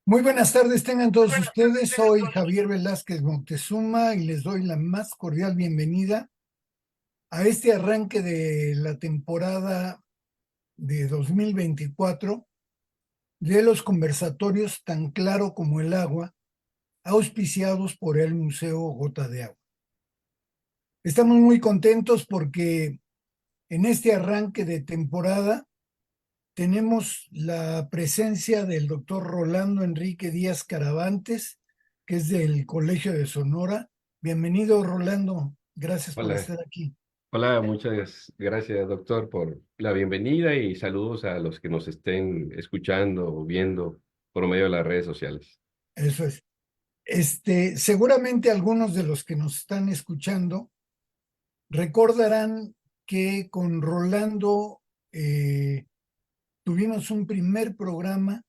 Muy buenas tardes, tengan todos ustedes. Soy Javier Velázquez Moctezuma y les doy la más cordial bienvenida a este arranque de la temporada de 2024 de los conversatorios Tan Claro como el Agua, auspiciados por el Museo Gota de Agua. Estamos muy contentos porque en este arranque de temporada tenemos la presencia del doctor Rolando Enrique Díaz Caravantes, que es del Colegio de Sonora. Bienvenido, Rolando. Gracias por Hola, estar aquí. hola, muchas gracias, doctor, por la bienvenida y saludos a los que nos estén escuchando o viendo por medio de las redes sociales. Eso es. Seguramente algunos de los que nos están escuchando recordarán que con Rolando tuvimos un primer programa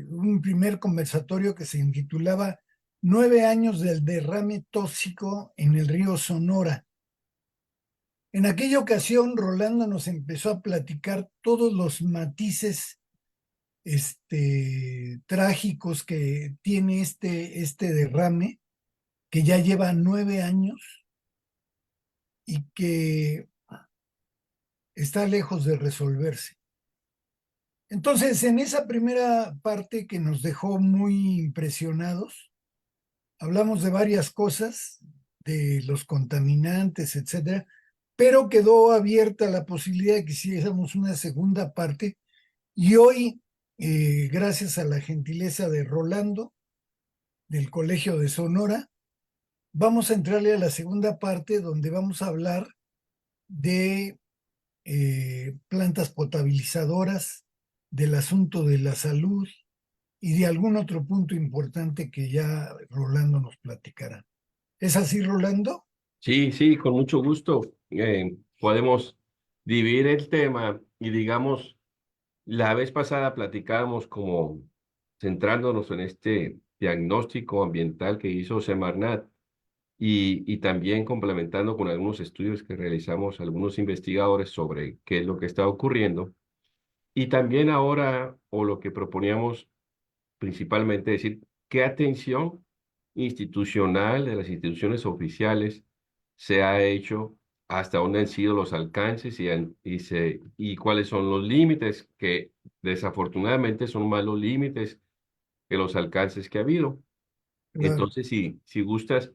un primer conversatorio que se intitulaba 9 años del derrame tóxico en el río Sonora. En aquella ocasión, Rolando nos empezó a platicar todos los matices trágicos que tiene este derrame, que ya lleva 9 años y que está lejos de resolverse. Entonces, en esa primera parte que nos dejó muy impresionados, hablamos de varias cosas, de los contaminantes, etcétera, pero quedó abierta la posibilidad de que hiciéramos una segunda parte. Y hoy, gracias a la gentileza de Rolando, del Colegio de Sonora, vamos a entrarle a la segunda parte donde vamos a hablar de plantas potabilizadoras, del asunto de la salud y de algún otro punto importante que ya Rolando nos platicará. ¿Es así, Rolando? Sí, sí, con mucho gusto. Podemos dividir el tema y digamos, la vez pasada platicábamos como centrándonos en este diagnóstico ambiental que hizo Semarnat y también complementando con algunos estudios que realizamos algunos investigadores sobre qué es lo que está ocurriendo. Y también ahora, o lo que proponíamos principalmente, decir qué atención institucional de las instituciones oficiales se ha hecho, hasta dónde han sido los alcances y cuáles son los límites, que desafortunadamente son más los límites que los alcances que ha habido. Claro. Entonces, si gustas,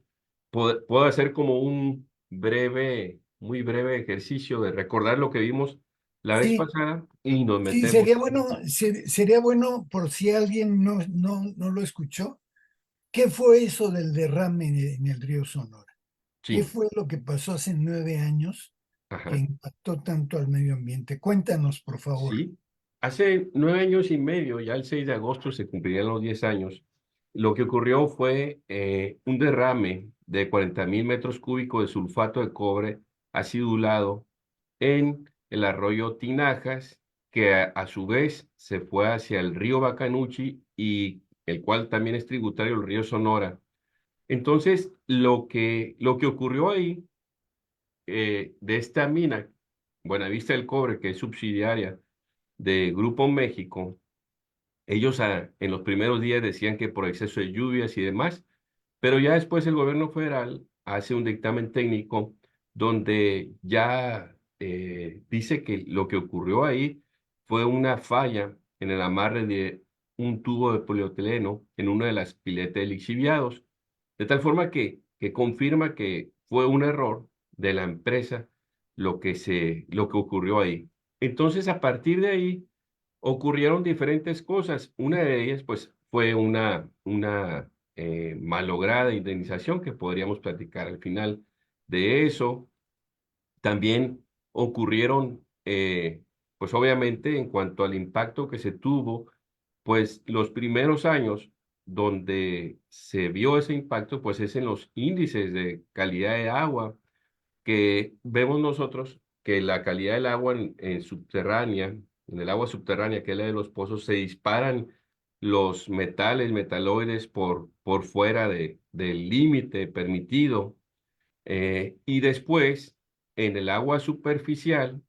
puedo hacer como un muy breve ejercicio de recordar lo que vimos la vez Sí, pasada y nos sí, metemos. sería bueno por si alguien no lo escuchó. ¿Qué fue eso del derrame en el río Sonora? ¿Qué Sí, fue lo que pasó hace 9 años que ajá. impactó tanto al medio ambiente? Cuéntanos, por favor. Sí, hace 9 años y medio, ya el 6 de agosto se cumplirían los 10 años, lo que ocurrió fue un derrame de 40.000 metros cúbicos de sulfato de cobre acidulado en el arroyo Tinajas, que a su vez se fue hacia el río Bacanuchi y el cual también es tributario del río Sonora. Entonces, lo que ocurrió ahí de esta mina, Buenavista del Cobre, que es subsidiaria de Grupo México, ellos en los primeros días decían que por exceso de lluvias y demás, pero ya después el gobierno federal hace un dictamen técnico donde ya dice que lo que ocurrió ahí fue una falla en el amarre de un tubo de polietileno en una de las piletas de lixiviados, de tal forma que confirma que fue un error de la empresa lo que ocurrió ahí. Entonces, a partir de ahí, ocurrieron diferentes cosas. Una de ellas, pues, fue una malograda indemnización que podríamos platicar al final de eso. También ocurrieron, pues obviamente, en cuanto al impacto que se tuvo, pues los primeros años donde se vio ese impacto, pues es en los índices de calidad de agua que vemos nosotros que la calidad del agua en subterránea, en el agua subterránea, que es la de los pozos, se disparan los metales, metaloides por fuera del límite permitido. Y después, en el agua superficial,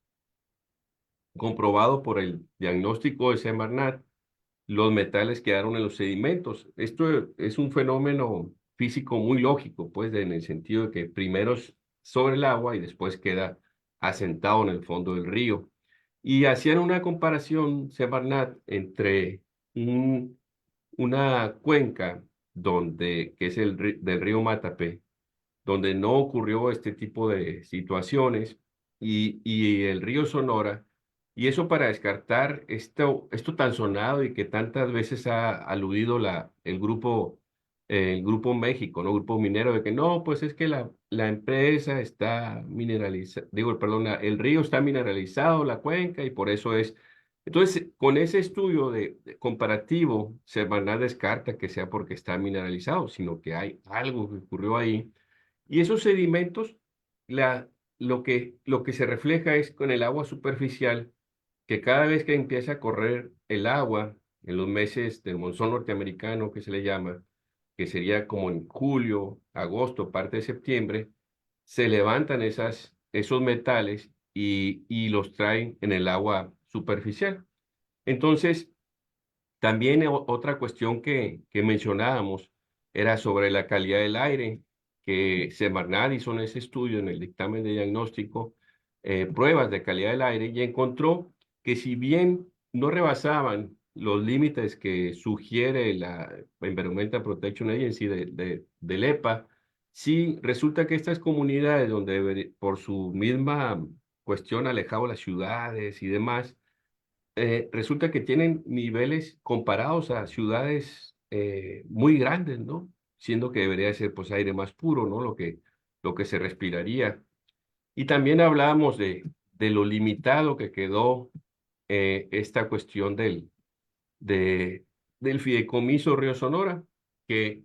comprobado por el diagnóstico de Semarnat, los metales quedaron en los sedimentos. Esto es un fenómeno físico muy lógico, pues, en el sentido de que primero es sobre el agua y después queda asentado en el fondo del río. Y hacían una comparación, Sebarnat, entre un- una cuenca que es del río Matape, donde no ocurrió este tipo de situaciones, y el río Sonora, y eso para descartar esto tan sonado y que tantas veces ha aludido el grupo México, ¿no? Grupo minero, de que no, pues es que la empresa está mineralizada, digo, perdón, el río está mineralizado, la cuenca, y por eso es. Entonces, con ese estudio de comparativo, se van a descarta que sea porque está mineralizado, sino que hay algo que ocurrió ahí, y esos sedimentos, la, lo que se refleja es con el agua superficial, que cada vez que empieza a correr el agua, en los meses del monzón norteamericano que se le llama, que sería como en julio, agosto, parte de septiembre, se levantan esos metales y los traen en el agua superficial. Entonces, también otra cuestión que mencionábamos era sobre la calidad del aire, que Semarnat hizo en ese estudio, en el dictamen de diagnóstico, pruebas de calidad del aire, y encontró que si bien no rebasaban los límites que sugiere la Environmental Protection Agency del EPA, sí resulta que estas comunidades donde por su misma cuestión alejado de las ciudades y demás, resulta que tienen niveles comparados a ciudades muy grandes, ¿no? Siendo que debería ser pues aire más puro, ¿no? Lo que se respiraría. Y también hablábamos de lo limitado que quedó esta cuestión de, del fideicomiso Río Sonora, que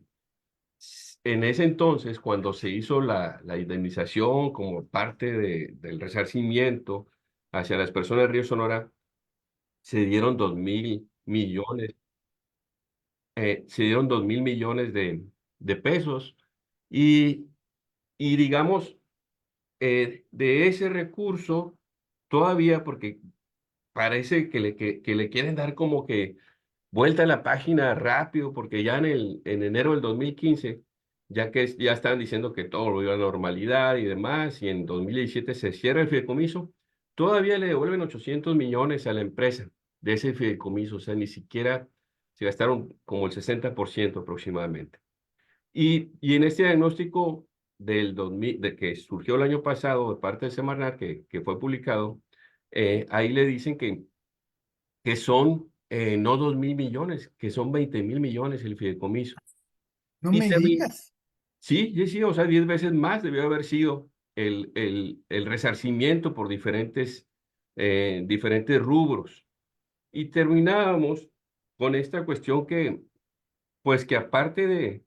en ese entonces, cuando se hizo la indemnización como parte del resarcimiento hacia las personas de Río Sonora, se dieron 2.000 millones, se dieron 2.000 millones de pesos, y, y digamos, de ese recurso, todavía, porque parece que le quieren dar como que vuelta a la página rápido, porque ya en enero del 2015, ya estaban diciendo que todo volvió a la normalidad y demás, y en 2017 se cierra el fideicomiso, todavía le devuelven 800 millones a la empresa de ese fideicomiso, o sea, ni siquiera se gastaron como el 60% aproximadamente. Y en este diagnóstico del 2000, de que surgió el año pasado de parte de Semarnat, que fue publicado, ahí le dicen que son no 2.000 millones, que son 20.000 millones el fideicomiso. No Y me también, digas. sí, sí, sí, o sea, 10 veces más debió haber sido el resarcimiento por diferentes rubros. Y terminábamos con esta cuestión pues que aparte de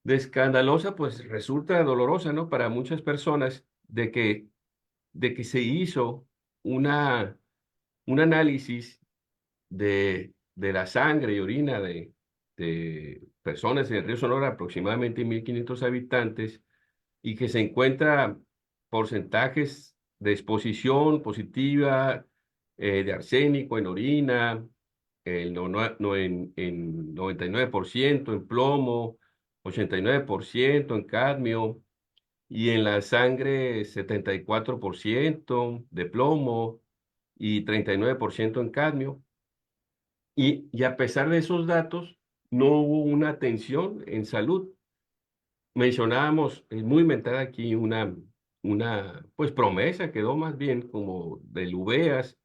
escandalosa, pues resulta dolorosa, ¿no? Para muchas personas, de que se hizo una, un análisis de la sangre y orina de personas en el río Sonora, aproximadamente 1.500 habitantes, y que se encuentra porcentajes de exposición positiva de arsénico en orina, en 99% en plomo, 89% en cadmio, y en la sangre 74% de plomo y 39% en cadmio. Y a pesar de esos datos, no hubo una atención en salud. Mencionábamos, es muy inventada aquí una pues promesa, quedó más bien como del UVEAS,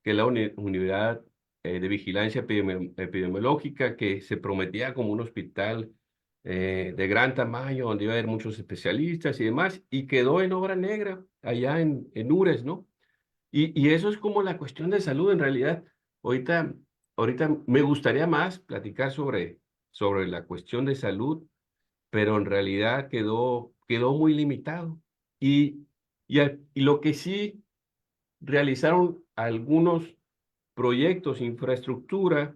que es la Unidad de Vigilancia Epidemiológica, que se prometía como un hospital de gran tamaño, donde iba a haber muchos especialistas y demás, y quedó en obra negra allá en Ures, ¿no? Y eso es como la cuestión de salud en realidad. Ahorita, ahorita me gustaría más platicar sobre la cuestión de salud, pero en realidad quedó muy limitado. Y lo que sí realizaron algunos proyectos, infraestructura,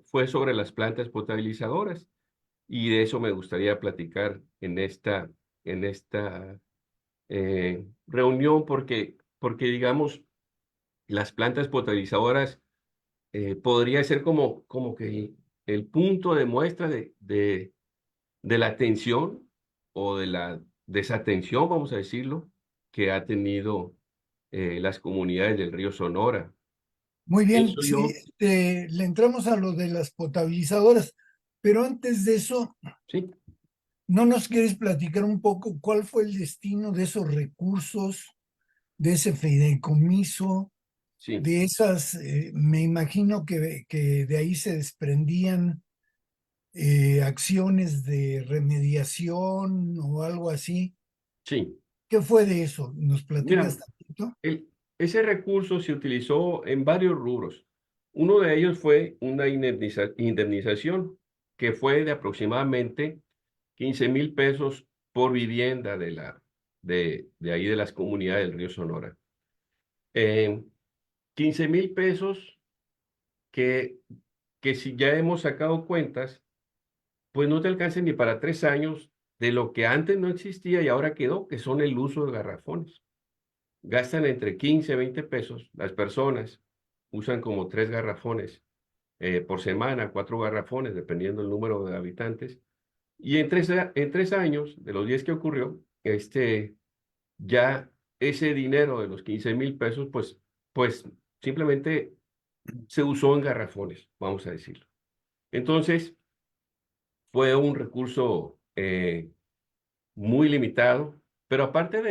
fue sobre las plantas potabilizadoras. Y de eso me gustaría platicar en esta reunión, porque digamos, las plantas potabilizadoras podría ser como que el punto de muestra de la atención o de la desatención, vamos a decirlo, que ha tenido las comunidades del río Sonora. Muy bien, Eso sí, yo, le entramos a lo de las potabilizadoras, pero antes de eso, sí, ¿no nos quieres platicar un poco cuál fue el destino de esos recursos, de ese fideicomiso, sí, de esas, me imagino que de ahí se desprendían acciones de remediación o algo así? sí. ¿Qué fue de eso? ¿Nos Mira, platicas tantito? ese recurso se utilizó en varios rubros. Uno de ellos fue una indemnización que fue de aproximadamente 15,000 pesos por vivienda de ahí de las comunidades del río Sonora. 15,000 pesos que, que si ya hemos sacado cuentas, pues no te alcancen ni para 3 años de lo que antes no existía y ahora quedó, que son el uso de garrafones. Gastan entre 15 a 20 pesos. Las personas usan como 3 garrafones por semana, 4 garrafones, dependiendo del número de habitantes. Y en 3 años, de los 10 que ocurrió, ya ese dinero de los 15,000 pesos, pues simplemente se usó en garrafones, vamos a decirlo. Entonces, fue un recurso muy limitado, pero aparte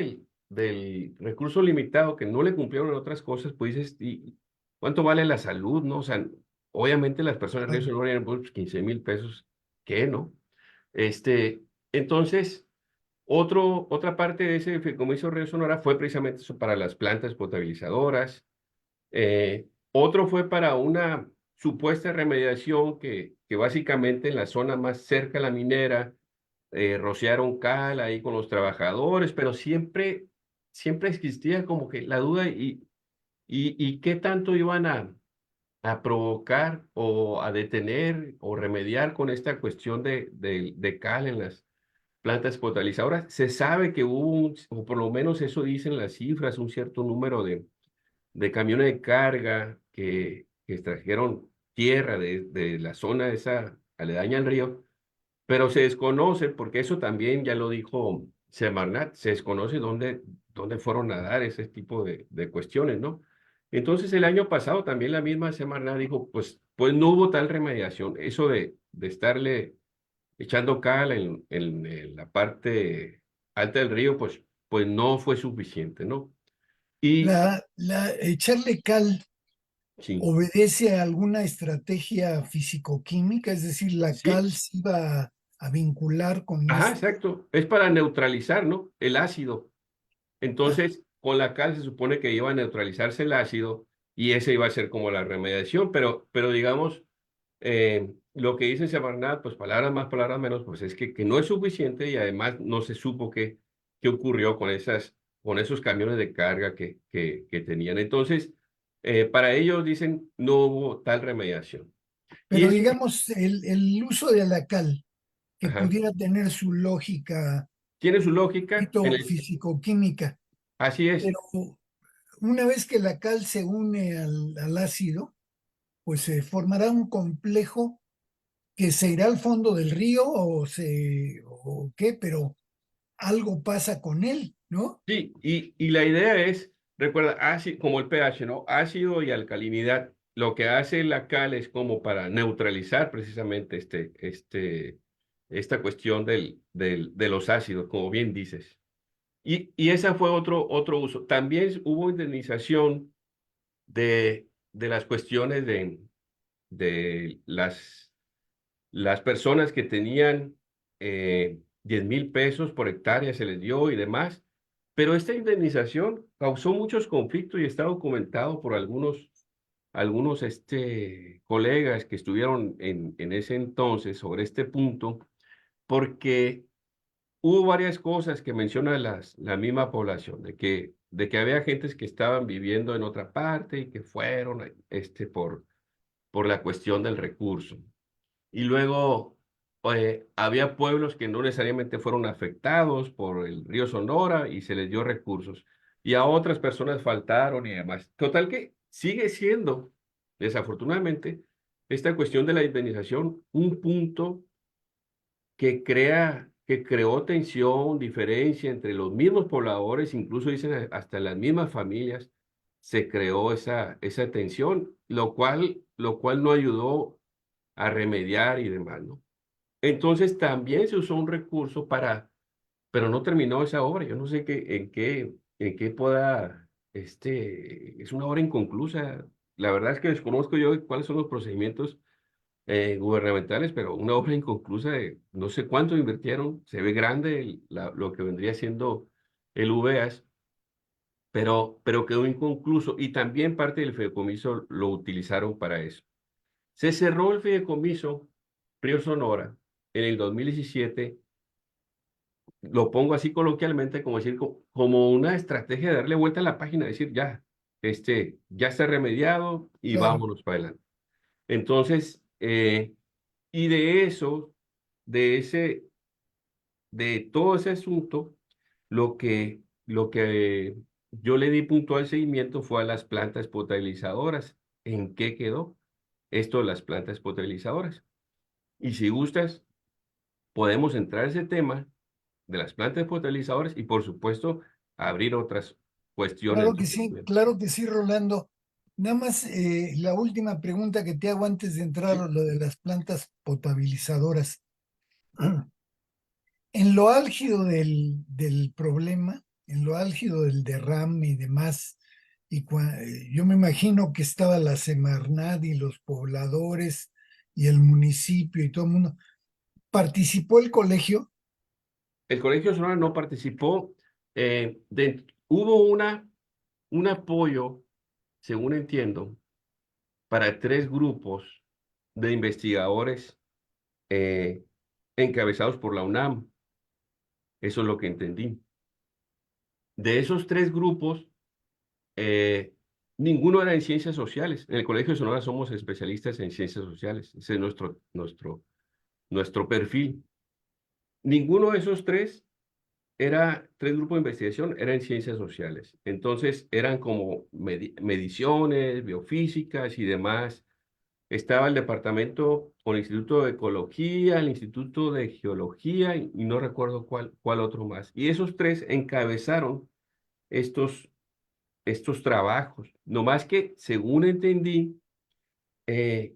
del recurso limitado que no le cumplieron en otras cosas, pues dices, ¿y cuánto vale la salud, no? O sea, obviamente las personas de Río Claro. Sonora eran pues 15,000 pesos, ¿qué, no? Este, entonces, otra parte de ese fideicomiso Río Sonora fue precisamente eso para las plantas potabilizadoras. Otro fue para una supuesta remediación que básicamente en la zona más cerca a la minera, rociaron cal ahí con los trabajadores, pero siempre existía como que la duda y qué tanto iban a provocar o a detener o remediar con esta cuestión de cal en las plantas potabilizadoras. Se sabe que hubo, o por lo menos eso dicen las cifras, un cierto número de camiones de carga que extrajeron tierra de la zona esa aledaña al río, pero se desconoce, porque eso también ya lo dijo Semarnat, se desconoce dónde fueron a dar ese tipo de cuestiones, ¿no? Entonces el año pasado también la misma Semarnat dijo, pues no hubo tal remediación, eso de estarle echando cal en la parte alta del río, pues no fue suficiente, ¿no? Y Echarle cal sí, obedece a alguna estrategia fisicoquímica, es decir, la sí, cal se iba a vincular con ajá, este. exacto, es para neutralizar, ¿no? El ácido. Ah, Entonces, con la cal se supone que iba a neutralizarse el ácido y ese iba a ser como la remediación, pero digamos, lo que dice Semarnat, pues palabras más, palabras menos, pues es que no es suficiente y además no se supo qué ocurrió con esos camiones de carga que tenían. Entonces, para ellos dicen, no hubo tal remediación. Y pero eso, digamos, el uso de la cal, que ajá, pudiera tener su lógica tiene su lógica, físico-química, así es. pero una vez que la cal se une al ácido, pues se formará un complejo que se irá al fondo del río o qué, pero algo pasa con él, ¿no? Sí, y la idea es, recuerda, ácido, como el pH, ¿no? Ácido y alcalinidad. Lo que hace la cal es como para neutralizar precisamente esta cuestión de los ácidos, como bien dices. Y ese fue otro uso. También hubo indemnización de las cuestiones de las personas que tenían 10,000 pesos por hectárea se les dio y demás, pero esta indemnización causó muchos conflictos y está documentado por algunos colegas que estuvieron en ese entonces sobre este punto, porque hubo varias cosas que menciona la misma población, de que había gentes que estaban viviendo en otra parte y que fueron por la cuestión del recurso. Y luego había pueblos que no necesariamente fueron afectados por el río Sonora y se les dio recursos. Y a otras personas faltaron y demás. Total que sigue siendo desafortunadamente, esta cuestión de la indemnización, un punto que creó tensión, diferencia entre los mismos pobladores, incluso dicen hasta las mismas familias, se creó esa tensión, lo cual no ayudó a remediar y demás, ¿no? Entonces también se usó un recurso pero no terminó esa obra. Yo no sé en qué pueda, es una obra inconclusa. La verdad es que desconozco yo cuáles son los procedimientos gubernamentales, pero una obra inconclusa de no sé cuánto invirtieron, se ve grande lo que vendría siendo el UVEAS, pero quedó inconcluso y también parte del fideicomiso lo utilizaron para eso. Se cerró el fideicomiso Río Sonora en el 2017, lo pongo así coloquialmente, como decir, como una estrategia de darle vuelta a la página, decir, ya, ya está remediado y Claro. vámonos para adelante. Entonces, y de eso, de ese, de todo ese asunto, lo que yo le di puntual seguimiento fue a las plantas potabilizadoras. ¿En qué quedó esto de las plantas potabilizadoras? Y si gustas, podemos entrar a ese tema de las plantas potabilizadoras y, por supuesto, abrir otras cuestiones de seguimiento. Claro que sí, Rolando. Nada más la última pregunta que te hago antes de entrar a Sí, lo de las plantas potabilizadoras. En lo álgido del problema, en lo álgido del derrame y demás, yo me imagino que estaba la Semarnat y los pobladores y el municipio y todo el mundo. ¿Participó el colegio? el Colegio Sonora no participó. Hubo un apoyo, según entiendo, para 3 grupos de investigadores eh, encabezados por la UNAM. Eso es lo que entendí. De esos 3 grupos, eh, ninguno era en ciencias sociales. En el Colegio de Sonora somos especialistas en ciencias sociales. Ese es nuestro perfil. Ninguno de esos 3 grupos de investigación, era en ciencias sociales. Entonces eran como mediciones, biofísicas y demás. Estaba el departamento o el Instituto de Ecología, el Instituto de Geología y no recuerdo cuál otro más. Y esos 3 encabezaron estos trabajos. No más que, según entendí, eh,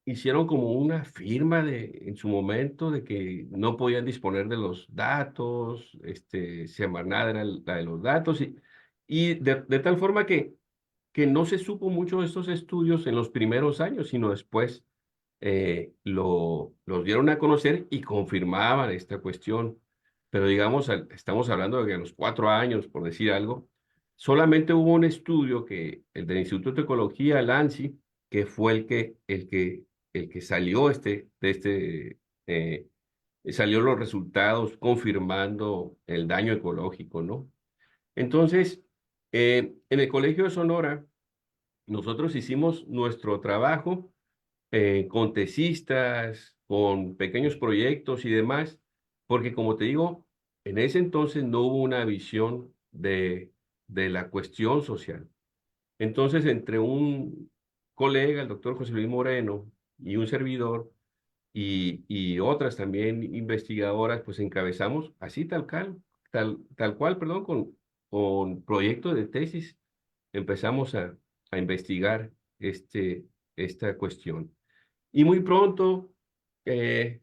hicieron como una firma en su momento de que no podían disponer de los datos, Semarnat era la de los datos, y de tal forma que no se supo mucho de estos estudios en los primeros años, sino después los dieron a conocer y confirmaban esta cuestión. Pero digamos, estamos hablando de que a los 4 años, por decir algo, solamente hubo un estudio el del Instituto de Ecología, el ANSI, que fue el que salió salió los resultados confirmando el daño ecológico, ¿no? Entonces, en el Colegio de Sonora, nosotros hicimos nuestro trabajo con tesistas, con pequeños proyectos y demás, porque como te digo, en ese entonces no hubo una visión de la cuestión social. Entonces, entre un colega, el doctor José Luis Moreno, y un servidor, y otras también investigadoras, pues encabezamos así tal cual, perdón, con proyectos de tesis, empezamos a investigar esta cuestión. Y muy pronto eh,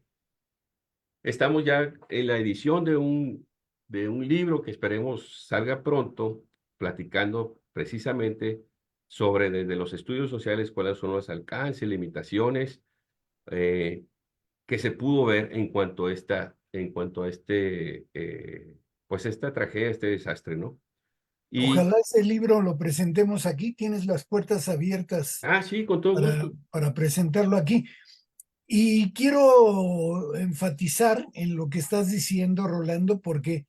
estamos ya en la edición de un libro que esperemos salga pronto, platicando precisamente sobre desde los estudios sociales cuáles son los alcances, limitaciones eh, que se pudo ver en cuanto a pues esta tragedia, este desastre, ¿no? Y, Ojalá ese libro lo presentemos aquí. Tienes las puertas abiertas sí, con todo gusto. para presentarlo aquí. Y quiero enfatizar en lo que estás diciendo, Rolando, porque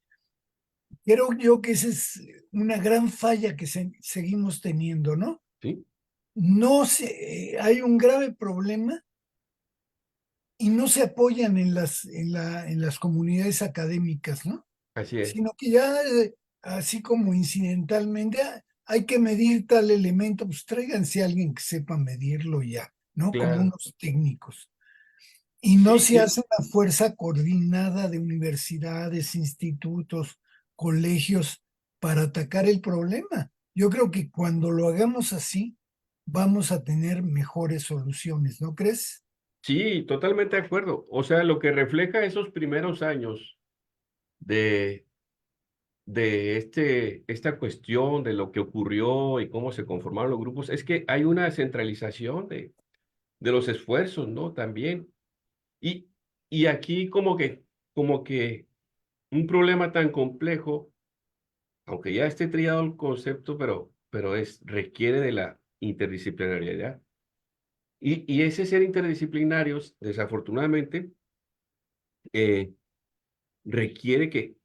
creo yo que esa es una gran falla que seguimos teniendo, ¿no? Sí, No se, hay un grave problema y no se apoyan en las comunidades académicas, ¿no? así es. Sino que ya, así como incidentalmente, hay que medir tal elemento, pues tráiganse a alguien que sepa medirlo ya, ¿no? Como Claro. unos técnicos. Y no Sí, se sí. hace una fuerza coordinada de universidades, institutos, colegios para atacar el problema. Yo creo que cuando lo hagamos así, vamos a tener mejores soluciones, ¿no crees? Sí, totalmente de acuerdo. O sea, lo que refleja esos primeros años de, esta cuestión de lo que ocurrió y cómo se conformaron los grupos, es que hay una centralización de los esfuerzos, ¿no? También. Y, y aquí como que un problema tan complejo, aunque ya esté trillado el concepto, pero requiere de la interdisciplinariedad. Y ese ser interdisciplinarios, desafortunadamente, eh, requiere que,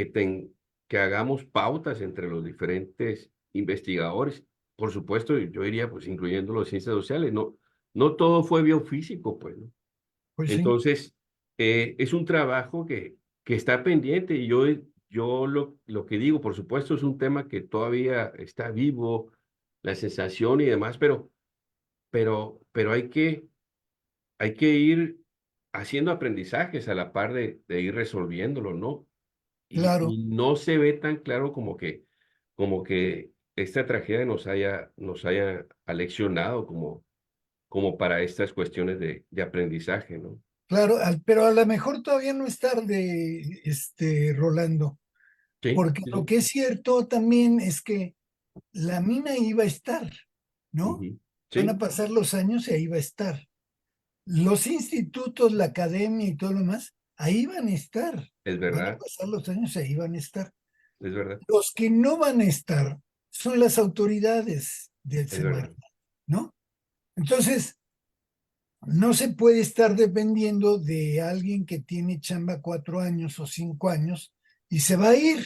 ten- que hagamos pautas entre los diferentes investigadores. Por supuesto, yo diría, pues, incluyendo las ciencias sociales, no todo fue biofísico, pues, ¿no? Pues sí, Entonces, es un trabajo que está pendiente y yo lo que digo, por supuesto, es un tema que todavía está vivo, la sensación y demás, pero hay que ir haciendo aprendizajes a la par de ir resolviéndolo, ¿no? claro, Y no se ve tan claro como que esta tragedia nos haya aleccionado como para estas cuestiones de aprendizaje, ¿no? claro, pero a lo mejor todavía no es tarde, Rolando, Sí, porque sí, lo sí. que es cierto también es que la mina iba a estar, ¿no? Ujú. Van a Sí, pasar los años y ahí va a estar. Los institutos, la academia y todo lo demás, ahí van a estar. es Van a verdad, pasar los años y ahí van a estar. es verdad, Los que no van a estar son las autoridades del es verdad. Semarnat, ¿no? Entonces, no se puede estar dependiendo de alguien que tiene chamba 4 años o 5 años y se va a ir,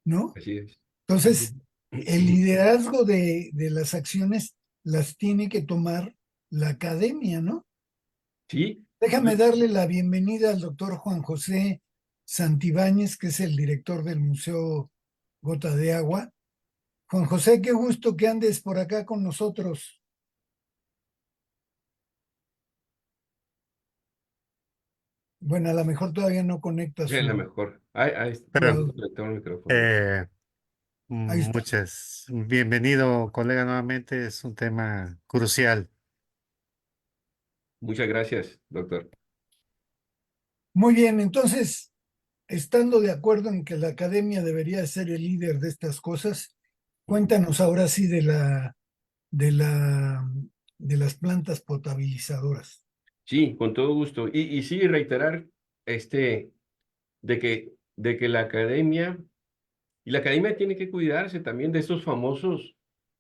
¿no? Así es. Entonces, Ujú. el liderazgo de las acciones las tiene que tomar la academia, ¿no? Sí, Déjame darle la bienvenida al doctor Juan José Santibáñez, que es el director del Museo Gota de Agua. Juan José, qué gusto que andes por acá con nosotros. Bueno, a lo mejor todavía no conecta es la su mejor. su No, audio. conectado el micrófono. Eh, Ahí está. Bienvenido, colega, nuevamente. Es un tema crucial. Muchas gracias, doctor. Muy bien, entonces, estando de acuerdo en que la academia debería ser el líder de estas cosas, Ujú. cuéntanos ahora sí de la, de las plantas potabilizadoras. Sí, con todo gusto. Y sí, reiterar este, de que la academia tiene que cuidarse también de estos famosos,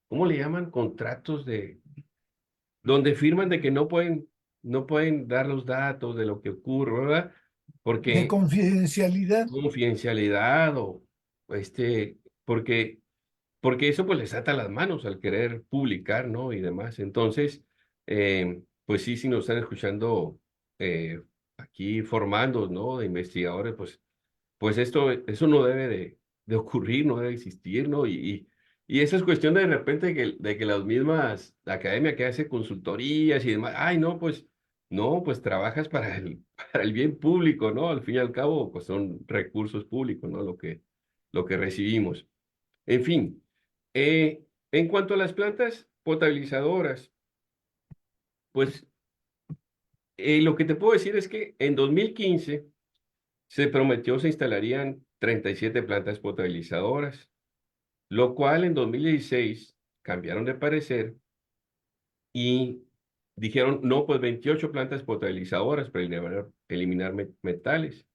¿cómo le llaman? Contratos donde firman de que no pueden dar los datos de lo que ocurre, ¿verdad? De Porque confidencialidad, confidencialidad este, porque, porque eso pues les ata las manos al querer publicar, ¿no? Y demás. Entonces, pues sí, si nos están escuchando aquí formando, ¿no? De investigadores, pues eso no debe de ocurrir, no debe existir, ¿no? Y esa es cuestión de repente de que las mismas, la academia que hace consultorías y demás, ay, no, pues, no, pues trabajas para el bien público, ¿no? Al fin y al cabo, pues son recursos públicos, ¿no? Lo que recibimos. En fin, en cuanto a las plantas potabilizadoras, pues lo que te puedo decir es que en 2015 se prometió se instalarían 37 plantas potabilizadoras, lo cual en 2016 cambiaron de parecer y dijeron, no, pues 28 plantas potabilizadoras para eliminar metales.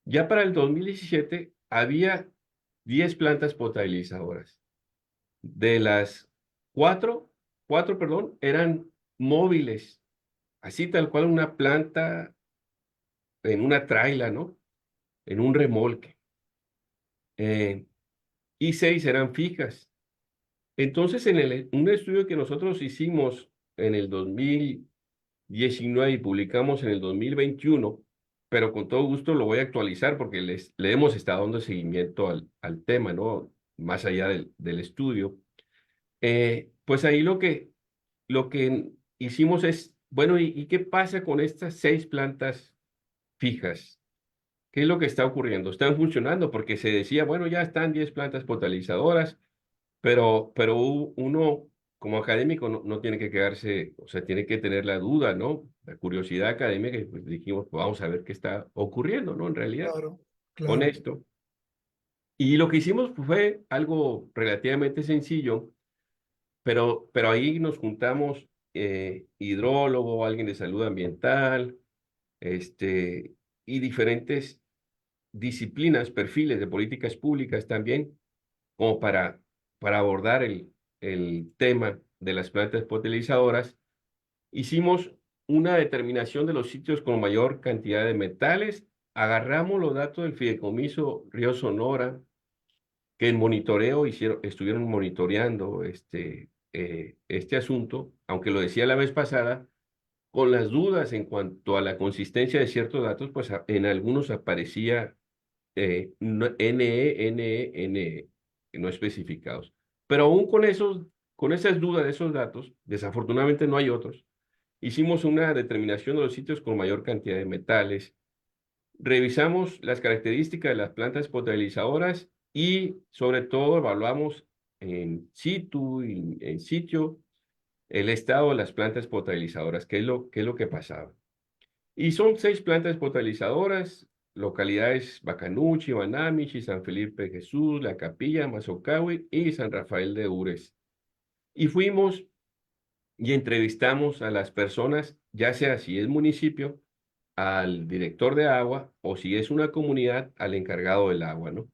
Ya para el 2017 había 10 plantas potabilizadoras. De las cuatro, cuatro, perdón, eran móviles, así tal cual una planta en una traila, ¿no? En un remolque. Eh, y 6 eran fijas. Entonces, un estudio que nosotros hicimos en el 2019 y publicamos en el 2021, pero con todo gusto lo voy a actualizar porque le hemos estado dando seguimiento al tema, ¿no? Más allá del estudio. Pues ahí lo que hicimos es, bueno, ¿y qué pasa con estas 6 plantas fijas? ¿Qué es lo que está ocurriendo? ¿Están funcionando? Porque se decía, bueno, ya están 10 plantas potabilizadoras, pero uno como académico no tiene que quedarse, o sea, tiene que tener la duda, ¿no? La curiosidad académica y pues dijimos, pues vamos a ver qué está ocurriendo, ¿no? En realidad, Claro, con claro. esto. Y lo que hicimos pues, fue algo relativamente sencillo, pero ahí nos juntamos hidrólogo, alguien de salud ambiental, este, y diferentes disciplinas, perfiles de políticas públicas también, como para abordar el tema de las plantas potabilizadoras. Hicimos una determinación de los sitios con mayor cantidad de metales, agarramos los datos del Fideicomiso Río Sonora, que en monitoreo estuvieron monitoreando este asunto, aunque lo decía la vez pasada, con las dudas en cuanto a la consistencia de ciertos datos, pues en algunos aparecía NE, no especificados. Pero aún con esas dudas de esos datos, desafortunadamente no hay otros, hicimos una determinación de los sitios con mayor cantidad de metales, revisamos las características de las plantas potabilizadoras y sobre todo evaluamos en situ, en sitio, el estado de las plantas potabilizadoras, qué es lo que pasaba. Y son 6 plantas potabilizadoras, localidades Bacanuchi, Banamichi, San Felipe de Jesús, La Capilla, Mazocahui y San Rafael de Ures. Y fuimos y entrevistamos a las personas, ya sea si es municipio, al director de agua o si es una comunidad, al encargado del agua, ¿no?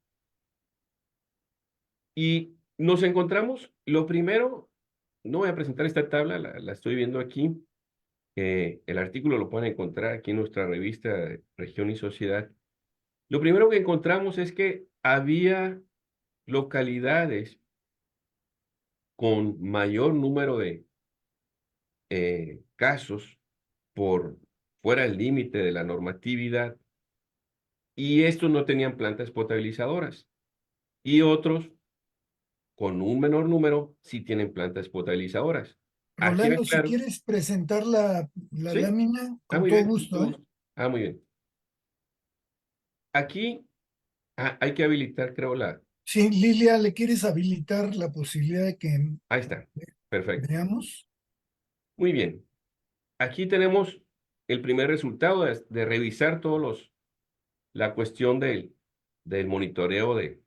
Y nos encontramos, lo primero, no voy a presentar esta tabla, la estoy viendo aquí, el artículo lo pueden encontrar aquí en nuestra revista Región y Sociedad. Lo primero que encontramos es que había localidades con mayor número de casos por fuera del límite de la normatividad y estos no tenían plantas potabilizadoras y otros con un menor número sí tienen plantas potabilizadoras. Aquí Rolando, si aclaro, quieres presentar la ¿sí? lámina, Ah, con muy todo bien, con gusto, todo ¿eh? gusto. Ah, muy bien. Aquí hay que habilitar, creo, Sí, Lilia, ¿le quieres habilitar la posibilidad de que ahí está, perfecto. veamos? Muy bien. Aquí tenemos el primer resultado de revisar la cuestión del monitoreo de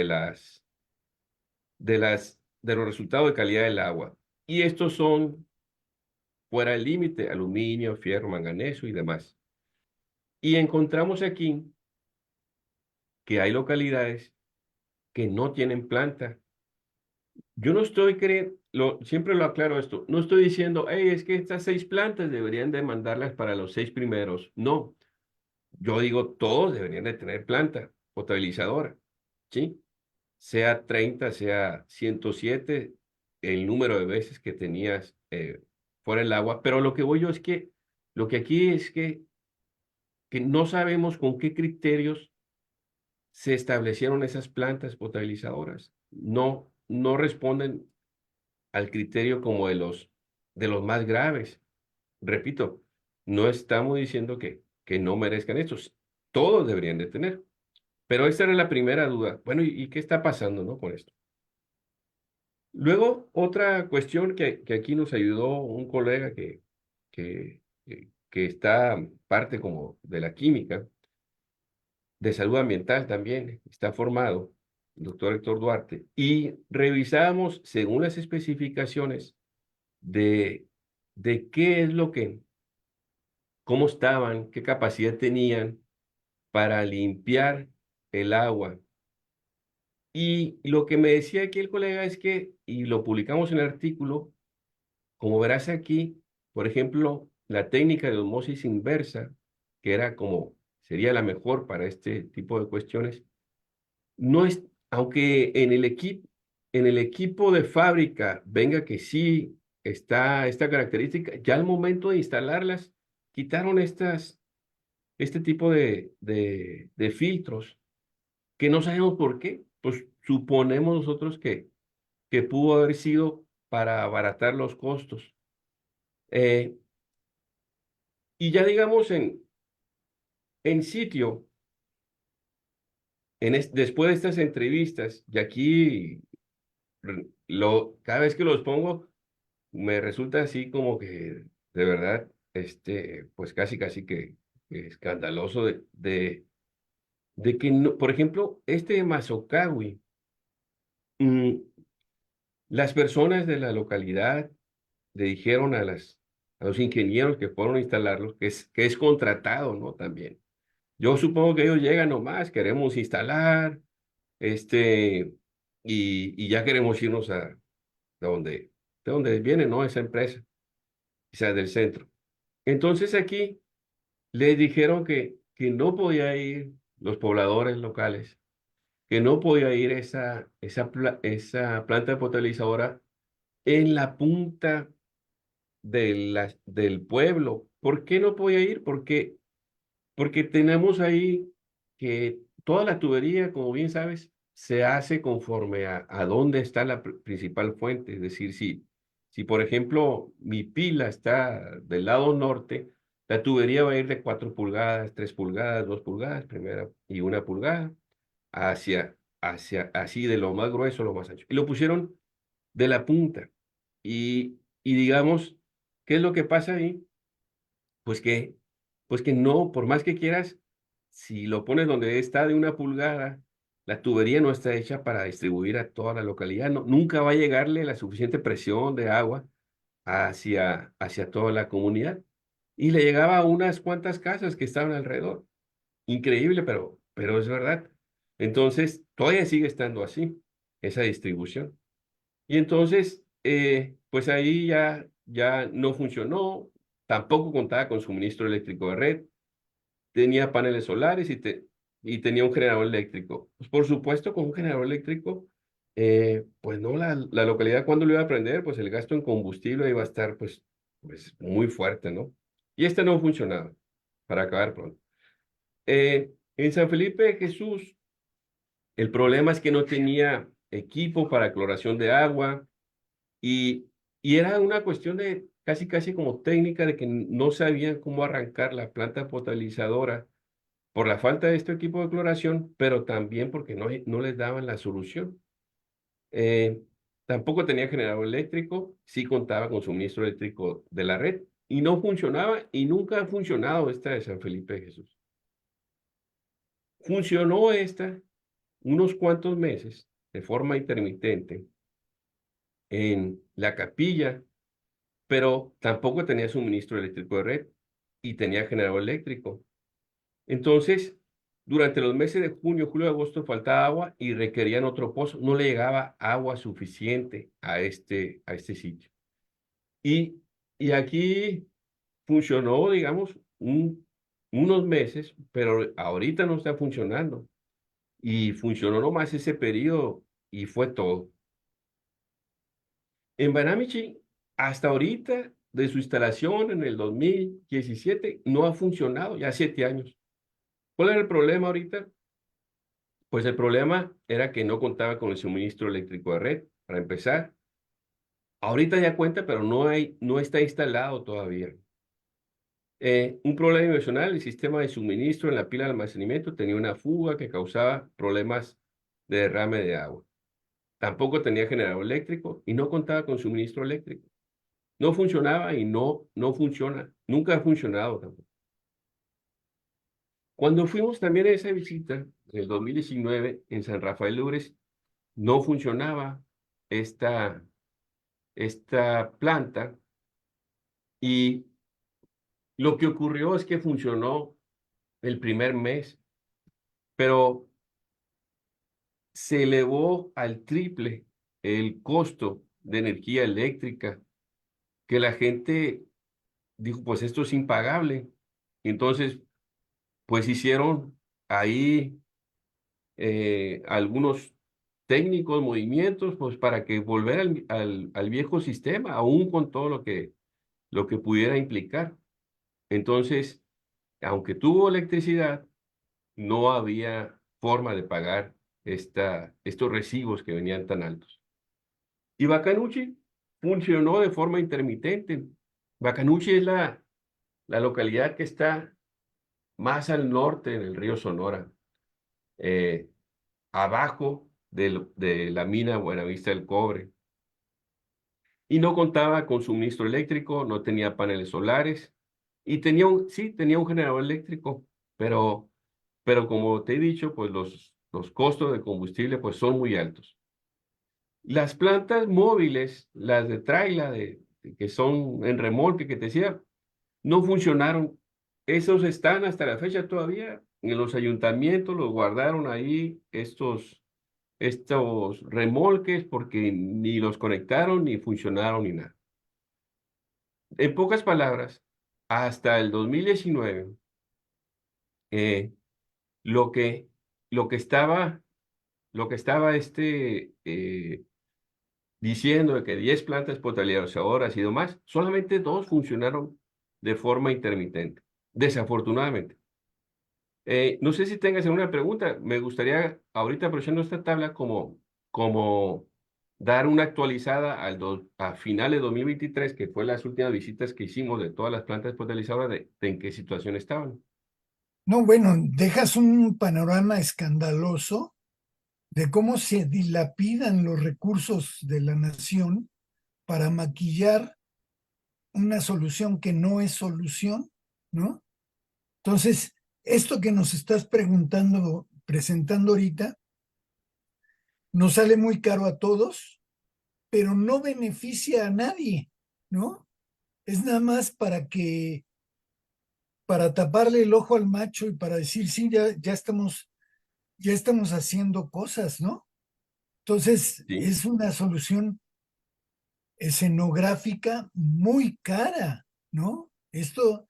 las, de los resultados de calidad del agua. Y estos son fuera del límite, aluminio, fierro, manganeso y demás. Y encontramos aquí que hay localidades que no tienen planta. Yo no estoy creyendo, siempre lo aclaro esto, no estoy diciendo, hey, es que estas 6 plantas deberían de mandarlas para los 6 primeros. No, yo digo, todos deberían de tener planta potabilizadora, ¿sí? Sea 30, sea 107, el número de veces que tenías fuera el agua. Pero lo que voy yo es que, lo que aquí es que no sabemos con qué criterios se establecieron esas plantas potabilizadoras. No responden al criterio como de los más graves. Repito, no estamos diciendo que no merezcan estos. Todos deberían de tener. Pero esa era la primera duda. Bueno, ¿y qué está pasando, no, con esto? Luego, otra cuestión que aquí nos ayudó un colega que está parte como de la química, de salud ambiental también, está formado, el doctor Héctor Duarte, y revisamos según las especificaciones de, de qué es lo que, cómo estaban, qué capacidad tenían para limpiar el agua. Y lo que me decía aquí el colega es que, y lo publicamos en el artículo, como verás aquí, por ejemplo, la técnica de osmosis inversa, que era como, sería la mejor para este tipo de cuestiones, no es, aunque en el equipo de fábrica venga que sí está esta característica, ya al momento de instalarlas, quitaron este tipo de filtros que no sabemos por qué. Pues suponemos nosotros que que pudo haber sido para abaratar los costos. Y ya digamos en sitio, después de estas entrevistas, y aquí cada vez que los pongo, me resulta así como que, de verdad, pues casi que escandaloso de que, no, por ejemplo, de Mazocawi, mm, las personas de la localidad le dijeron a los ingenieros que fueron a instalarlos que es contratado, ¿no? También. Yo supongo que ellos llegan nomás, queremos instalar, y ya queremos irnos de donde, de donde viene, ¿no? Esa empresa, quizás del centro. Entonces aquí les dijeron que no podía ir los pobladores locales, que no podía ir esa planta potabilizadora en la punta del pueblo. ¿Por qué no podía ir? Porque tenemos ahí que toda la tubería, como bien sabes, se hace conforme a dónde está la principal fuente. Es decir, si por ejemplo mi pila está del lado norte, la tubería va a ir de 4 pulgadas, 3 pulgadas, 2 pulgadas, primera y 1 pulgada, así de lo más grueso a lo más ancho. Y lo pusieron de la punta. Y digamos, ¿qué es lo que pasa ahí? Pues que, pues que no, por más que quieras, si lo pones donde está de 1 pulgada, la tubería no está hecha para distribuir a toda la localidad, no, nunca va a llegarle la suficiente presión de agua hacia toda la comunidad. Y le llegaba a unas cuantas casas que estaban alrededor. Increíble, pero es verdad. Entonces, todavía sigue estando así, esa distribución. Y entonces, pues ahí ya no funcionó, tampoco contaba con suministro eléctrico de red, tenía paneles solares y tenía un generador eléctrico. Pues por supuesto, con un generador eléctrico, pues no, la localidad cuando lo iba a prender, pues el gasto en combustible iba a estar pues muy fuerte, ¿no? Y no funcionaba, para acabar pronto. En San Felipe de Jesús, el problema es que no tenía equipo para cloración de agua, y, y era una cuestión de casi como técnica de que no sabían cómo arrancar la planta potabilizadora por la falta de este equipo de cloración, pero también porque no les daban la solución. Eh, Tampoco tenía generador eléctrico, sí contaba con suministro eléctrico de la red y no funcionaba y nunca ha funcionado esta de San Felipe de Jesús. Funcionó esta unos cuantos meses de forma intermitente en la capilla, pero tampoco tenía suministro eléctrico de red y tenía generador eléctrico. Entonces, durante los meses de junio, julio, agosto faltaba agua y requerían otro pozo. No le llegaba agua suficiente a este sitio. Y, y aquí funcionó, digamos, unos meses, pero ahorita no está funcionando. Y funcionó nomás ese periodo y fue todo. En Banamichi, hasta ahorita, de su instalación en el 2017, no ha funcionado, ya 7 años. ¿Cuál era el problema ahorita? Pues el problema era que no contaba con el suministro eléctrico de red, para empezar. Ahorita ya cuenta, pero no está instalado todavía. Un problema adicional, el sistema de suministro en la pila de almacenamiento tenía una fuga que causaba problemas de derrame de agua. Tampoco tenía generador eléctrico y no contaba con suministro eléctrico. No funcionaba y no funciona. Nunca ha funcionado tampoco. Cuando fuimos también a esa visita, en el 2019, en San Rafael de Ures, no funcionaba esta, esta planta y lo que ocurrió es que funcionó el primer mes, pero se elevó al triple el costo de energía eléctrica, que la gente dijo, pues esto es impagable. Entonces, pues hicieron ahí algunos técnicos, movimientos, pues para que volver al viejo sistema, aún con todo lo que pudiera implicar. Entonces, aunque tuvo electricidad, no había forma de pagar estos recibos que venían tan altos. Y Bacanuchi funcionó de forma intermitente. Bacanuchi es la localidad que está más al norte en el río Sonora, eh, abajo de la mina Buenavista del Cobre. Y no contaba con suministro eléctrico, no tenía paneles solares y sí, tenía un generador eléctrico, pero como te he dicho, pues los costos de combustible pues son muy altos. Las plantas móviles, las de traila, que son en remolque, que te decía, no funcionaron. Esos están hasta la fecha todavía. En los ayuntamientos los guardaron ahí estos remolques porque ni los conectaron, ni funcionaron, ni nada. En pocas palabras, hasta el 2019, eh, lo que, lo que estaba, lo que estaba diciendo de que 10 plantas potabilizadoras y demás, solamente 2 funcionaron de forma intermitente, desafortunadamente. No sé si tengas alguna pregunta. Me gustaría, ahorita aprovechando esta tabla, como dar una actualizada a finales de 2023, que fue las últimas visitas que hicimos de todas las plantas potabilizadoras, de en qué situación estaban. No, bueno, dejas un panorama escandaloso de cómo se dilapidan los recursos de la nación para maquillar una solución que no es solución, ¿no? Entonces, esto que nos estás preguntando, presentando ahorita, nos sale muy caro a todos, pero no beneficia a nadie, ¿no? Es nada más para taparle el ojo al macho y para decir, sí, ya estamos haciendo cosas, ¿no? Entonces, ¿Sí? es una solución escenográfica muy cara, ¿no? Esto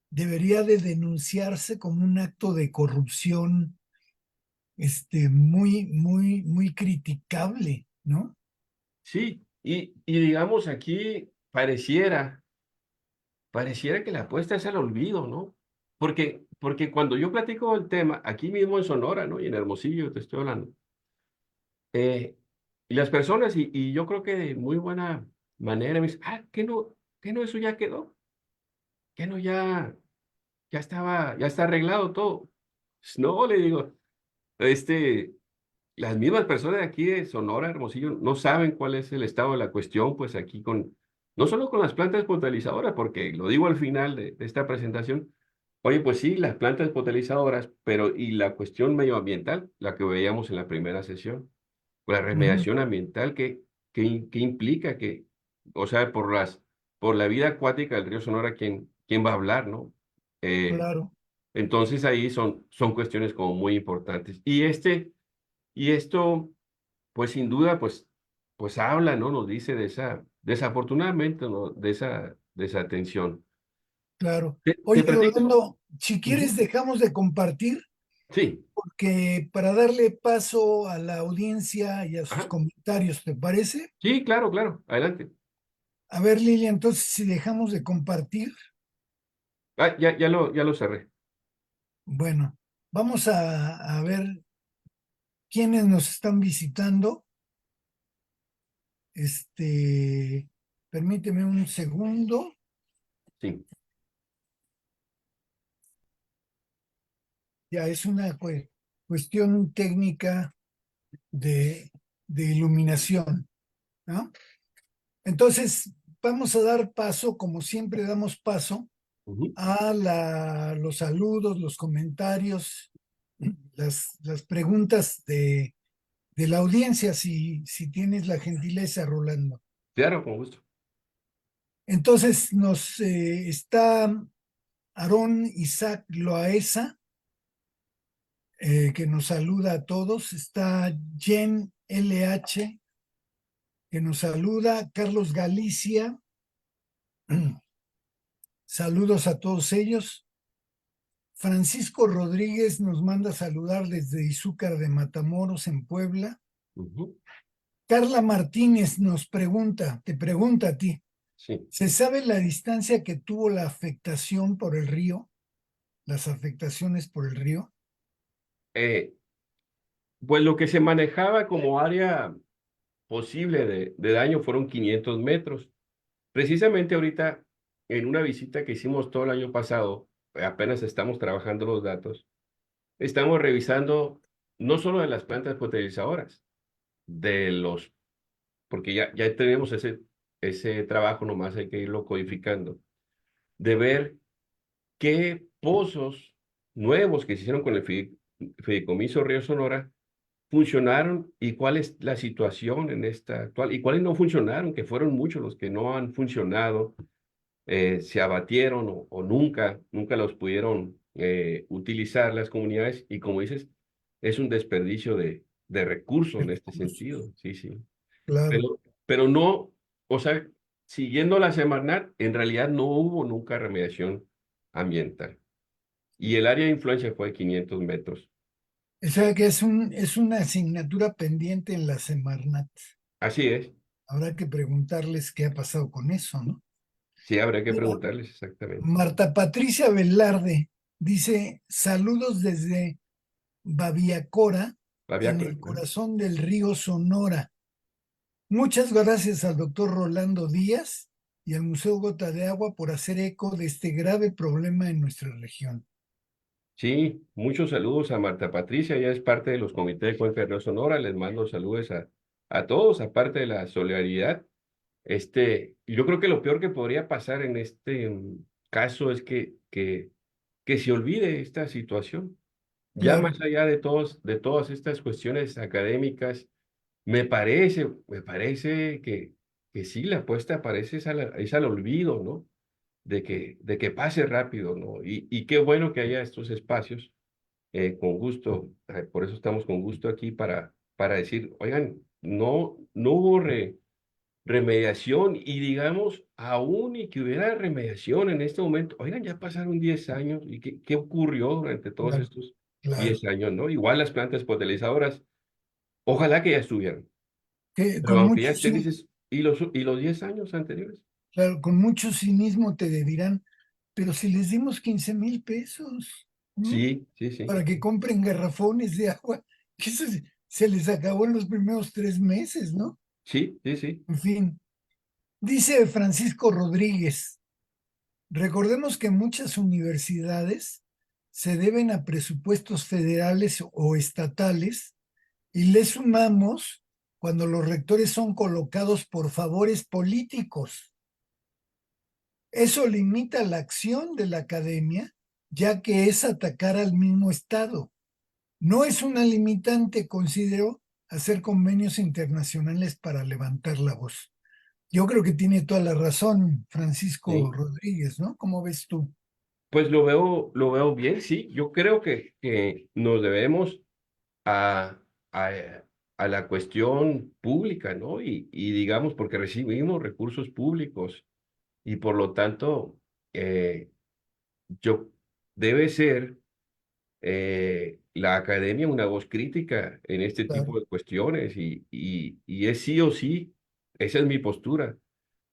debería de denunciarse como un acto de corrupción, muy criticable, ¿no? Sí, y digamos aquí pareciera que la apuesta es al olvido, ¿no? Porque cuando yo platico el tema, aquí mismo en Sonora, ¿no? Y en Hermosillo te estoy hablando, y las personas, y yo creo que de muy buena manera me dicen, ¿qué no eso ya quedó? ¿Qué no ya está arreglado todo? Pues no, le digo, este, las mismas personas de aquí de Sonora, Hermosillo, no saben cuál es el estado de la cuestión, pues aquí no solo con las plantas potabilizadoras, porque lo digo al final de esta presentación, oye, pues sí, las plantas potabilizadoras, pero y la cuestión medioambiental, la que veíamos en la primera sesión, la Ujú, remediación ambiental que implica o sea, por la vida acuática del río Sonora, ¿quién va a hablar, no? Eh, claro, entonces ahí son cuestiones como muy importantes. Y esto, pues sin duda, pues habla, ¿no? Nos dice desafortunadamente, ¿no? De esa desatención. claro. Te Oye, platico. Rolando, si quieres Ujú. dejamos de compartir, Sí, porque para darle paso a la audiencia y a sus ajá. comentarios, ¿te parece? Sí, claro, claro. Adelante. A ver, Lilia, entonces si dejamos de compartir, Ya lo cerré. bueno, vamos a ver quiénes nos están visitando. Este, permíteme un segundo. Sí. Ya es una cuestión técnica de iluminación, ¿no? Entonces, vamos a dar paso, como siempre damos paso, Ujú. a los saludos, los comentarios, las preguntas de la audiencia, si tienes la gentileza, Rolando. Claro, con gusto. Entonces, está Aarón Isaac Loaesa, que nos saluda a todos. Está Jen LH, que nos saluda. Carlos Galicia, saludos a todos ellos. Francisco Rodríguez nos manda saludar desde Izúcar de Matamoros, en Puebla. Ujú. Carla Martínez te pregunta a ti, Sí. ¿se sabe la distancia que tuvo la afectación por el río? Las afectaciones por el río. Eh, pues lo que se manejaba como área posible de daño fueron 500 metros. Precisamente ahorita, en una visita que hicimos todo el año pasado, apenas estamos trabajando los datos, estamos revisando no solo de las plantas potabilizadoras, de los, porque ya tenemos ese trabajo, nomás hay que irlo codificando, de ver qué pozos nuevos que se hicieron con el Fideicomiso Río Sonora funcionaron y cuál es la situación en esta actual y cuáles no funcionaron, que fueron muchos los que no han funcionado, se abatieron o nunca los pudieron utilizar las comunidades y como dices, es un desperdicio de recursos en este sentido, sí, sí. Claro. Pero no, o sea, siguiendo la Semarnat, en realidad no hubo nunca remediación ambiental. Y el área de influencia fue de 500 metros. O sea que es una asignatura pendiente en la Semarnat. Así es. Habrá que preguntarles qué ha pasado con eso, ¿no? Sí, habrá que Mira, preguntarles exactamente. Marta Patricia Velarde dice, saludos desde Baviacora, Había, en el corazón del río Sonora. Muchas gracias al doctor Rolando Díaz y al Museo Gota de Agua por hacer eco de este grave problema en nuestra región. sí, muchos saludos a Marta Patricia, ella es parte de los comités de Cuenca del Río Sonora, les mando saludos a todos, aparte de la solidaridad. Yo creo que lo peor que podría pasar en este caso es que se olvide esta situación. Ya Claro, más allá de todas estas cuestiones académicas, me parece que sí, la apuesta parece es al olvido, ¿no? De que pase rápido, ¿no? Y qué bueno que haya estos espacios, con gusto, por eso estamos con gusto aquí para decir, oigan, no hubo remediación y digamos, aún y que hubiera remediación en este momento, oigan, ya pasaron 10 años y qué ocurrió durante todos claro, estos claro. 10 años, ¿no? Igual las plantas potabilizadoras, ojalá que ya estuvieran, Que pero con aunque ya mucho, estén, dices, ¿y los 10 años anteriores? claro, con mucho cinismo te dirán, pero si les dimos 15,000 pesos, ¿no? Sí, sí, sí, Para que compren garrafones de agua, que se les acabó en los primeros 3 meses, ¿no? sí, sí, sí, En fin, dice Francisco Rodríguez, recordemos que muchas universidades se deben a presupuestos federales o estatales y le sumamos cuando los rectores son colocados por favores políticos. Eso limita la acción de la academia, ya que es atacar al mismo Estado. No es una limitante, considero, hacer convenios internacionales para levantar la voz. Yo creo que tiene toda la razón Francisco sí. Rodríguez, ¿no? ¿Cómo ves tú? Pues lo veo bien, sí. Yo creo que nos debemos a, a, a la cuestión pública, ¿no? Y digamos, porque recibimos recursos públicos y por lo tanto, yo debe ser la academia una voz crítica en este Claro. tipo de cuestiones y es sí o sí, esa es mi postura Los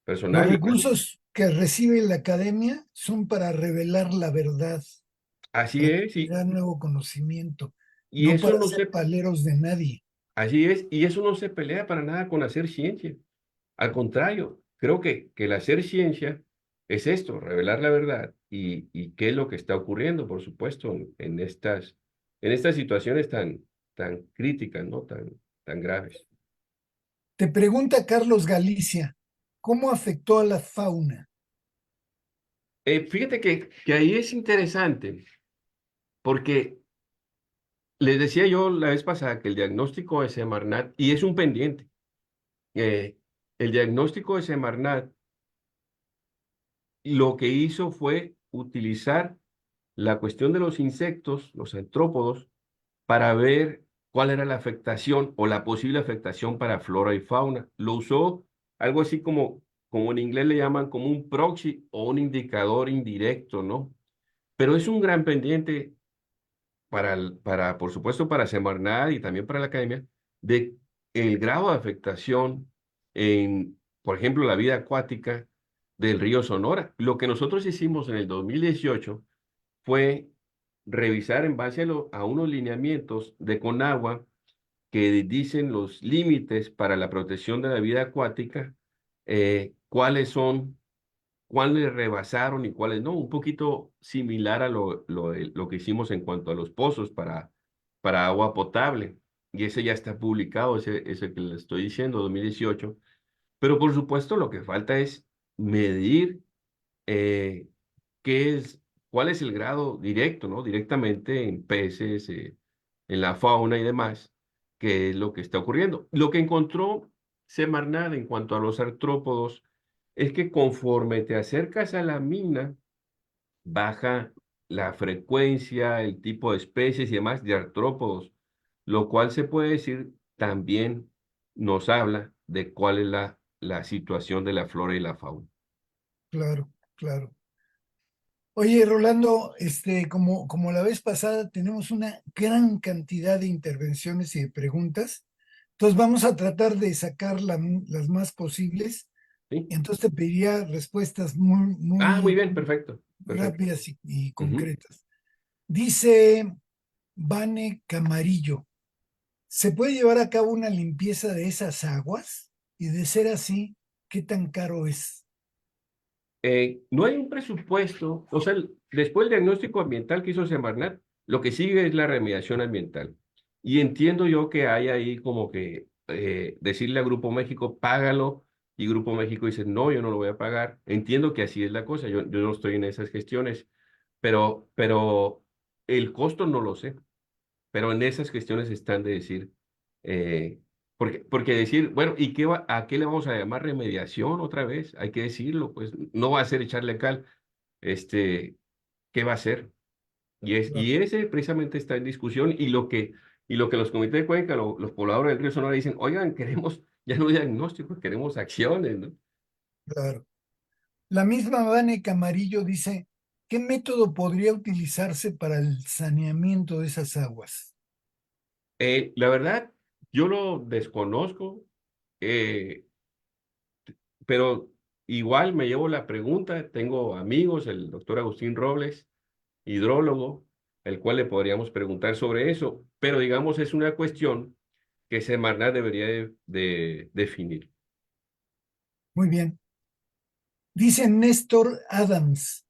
personal y bueno, recursos que recibe la academia son para revelar la verdad, así para es generar nuevo conocimiento, y no eso para no ser se paleros de nadie. Así es, y eso no se pelea para nada con hacer ciencia. Al contrario, creo que el hacer ciencia es esto, revelar la verdad y qué es lo que está ocurriendo, por supuesto, en estas situaciones tan críticas, ¿no? Tan graves. Te pregunta Carlos Galicia, ¿cómo afectó a la fauna? Fíjate que ahí es interesante, porque les decía yo la vez pasada que el diagnóstico de Semarnat, y es un pendiente, eh, el diagnóstico de Semarnat lo que hizo fue utilizar la cuestión de los insectos, los artrópodos, para ver cuál era la afectación o la posible afectación para flora y fauna. Lo usó algo así como en inglés le llaman como un proxy o un indicador indirecto, ¿no? Pero es un gran pendiente por supuesto, para Semarnat y también para la academia, de el grado de afectación en, por ejemplo, la vida acuática del río Sonora. Lo que nosotros hicimos en el 2018 fue revisar en base a unos lineamientos de Conagua que dicen los límites para la protección de la vida acuática, cuáles son, cuáles rebasaron y cuáles no, un poquito similar a lo que hicimos en cuanto a los pozos para agua potable. Y ese ya está publicado, ese que le estoy diciendo, 2018. Pero por supuesto lo que falta es medir eh, qué es, cuál es el grado directo, ¿no? Directamente en peces, en la fauna y demás, qué es lo que está ocurriendo. Lo que encontró Semarnat en cuanto a los artrópodos es que conforme te acercas a la mina, baja la frecuencia, el tipo de especies y demás de artrópodos, lo cual se puede decir también nos habla de cuál es la situación de la flora y la fauna. Claro, claro. Oye, Rolando, como la vez pasada tenemos una gran cantidad de intervenciones y de preguntas, entonces vamos a tratar de sacar las más posibles. ¿Sí? Entonces te pediría respuestas muy, Ah, muy muy bien, perfecto, perfecto. rápidas y Ujú. concretas. Dice Vane Camarillo, ¿se puede llevar a cabo una limpieza de esas aguas? Y de ser así, ¿qué tan caro es? No hay un presupuesto, o sea, después del diagnóstico ambiental que hizo Semarnat, lo que sigue es la remediación ambiental. Y entiendo yo que hay ahí como que decirle a Grupo México, págalo, y Grupo México dice, no, yo no lo voy a pagar. Entiendo que así es la cosa, yo no estoy en esas gestiones, pero el costo no lo sé. Pero en esas cuestiones están de decir, eh, porque decir, bueno, ¿y a qué le vamos a llamar remediación otra vez? Hay que decirlo, pues no va a ser echarle cal, este, ¿qué va a ser? Claro, Y ese precisamente está en discusión y lo que los comités de cuenca, los pobladores del río Sonora dicen, oigan, queremos ya no diagnósticos, queremos acciones, ¿no? claro. La misma Vane Camarillo dice, ¿qué método podría utilizarse para el saneamiento de esas aguas? La verdad, yo lo desconozco, eh, pero igual me llevo la pregunta, tengo amigos, el doctor Agustín Robles, hidrólogo, el cual le podríamos preguntar sobre eso, pero digamos es una cuestión que Semarnat debería de definir. Muy bien. Dice Néstor Adams,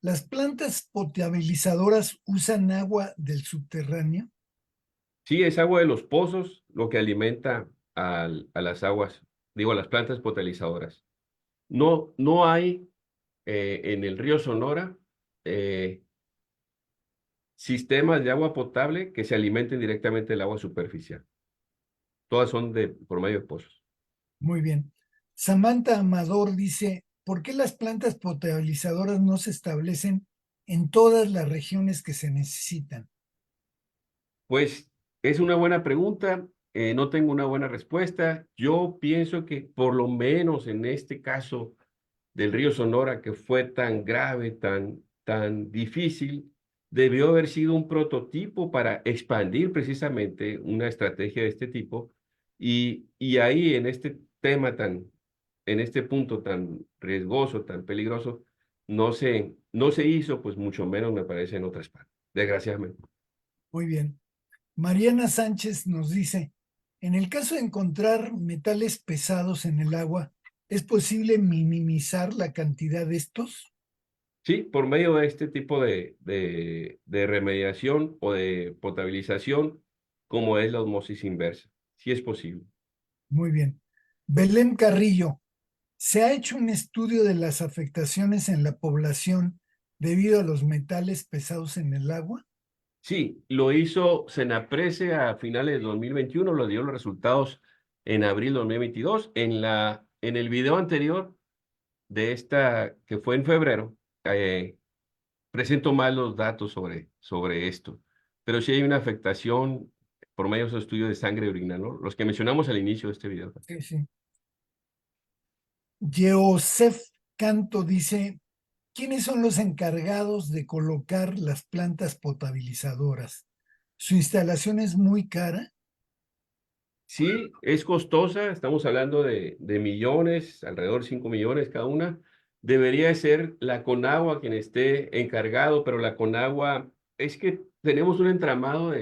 ¿las plantas potabilizadoras usan agua del subterráneo? Sí, es agua de los pozos lo que alimenta a las aguas, digo, a las plantas potabilizadoras. No hay en el río Sonora eh, sistemas de agua potable que se alimenten directamente del agua superficial. Todas son por medio de pozos. Muy bien. Samantha Amador dice, ¿por qué las plantas potabilizadoras no se establecen en todas las regiones que se necesitan? Pues es una buena pregunta, no tengo una buena respuesta. Yo pienso que por lo menos en este caso del río Sonora, que fue tan grave, tan difícil, debió haber sido un prototipo para expandir precisamente una estrategia de este tipo. Y ahí en este tema en este punto tan riesgoso, tan peligroso, no se hizo, pues mucho menos me parece en otras partes, desgraciadamente. Muy bien. Mariana Sánchez nos dice, en el caso de encontrar metales pesados en el agua, ¿es posible minimizar la cantidad de estos? Sí, por medio de este tipo de remediación o de potabilización, como es la osmosis inversa. Sí es posible. Muy bien. Belén Carrillo, ¿se ha hecho un estudio de las afectaciones en la población debido a los metales pesados en el agua? Sí, lo hizo Senaprece a finales de 2021, lo dio los resultados en abril de 2022. En el video anterior de esta, que fue en febrero, presento más los datos sobre esto. Pero sí hay una afectación por medio de esos estudios de sangre y orina, ¿no? Los que mencionamos al inicio de este video. Sí, sí. Joseph Canto dice, ¿quiénes son los encargados de colocar las plantas potabilizadoras? ¿Su instalación es muy cara? Sí, es costosa, estamos hablando de millones, alrededor de 5 millones cada una. Debería ser la Conagua quien esté encargado, pero la Conagua es que tenemos un entramado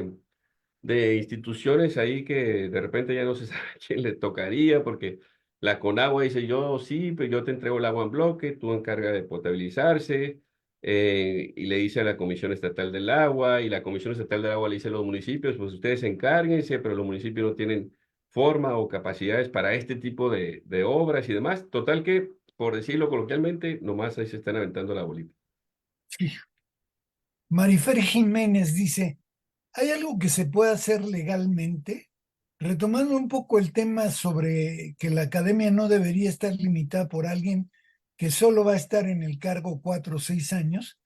de instituciones ahí que de repente ya no se sabe a quién le tocaría, porque la Conagua dice yo sí, pero yo te entrego el agua en bloque, tú encarga de potabilizarse, y le dice a la Comisión Estatal del Agua, y la Comisión Estatal del Agua le dice a los municipios, pues ustedes encárguense, pero los municipios no tienen forma o capacidades para este tipo de obras y demás. Total que, por decirlo coloquialmente, nomás ahí se están aventando la bolita. Sí. Marifer Jiménez dice, ¿hay algo que se pueda hacer legalmente? Retomando un poco el tema sobre que la academia no debería estar limitada por alguien que solo va a estar en el cargo 4 o 6 años,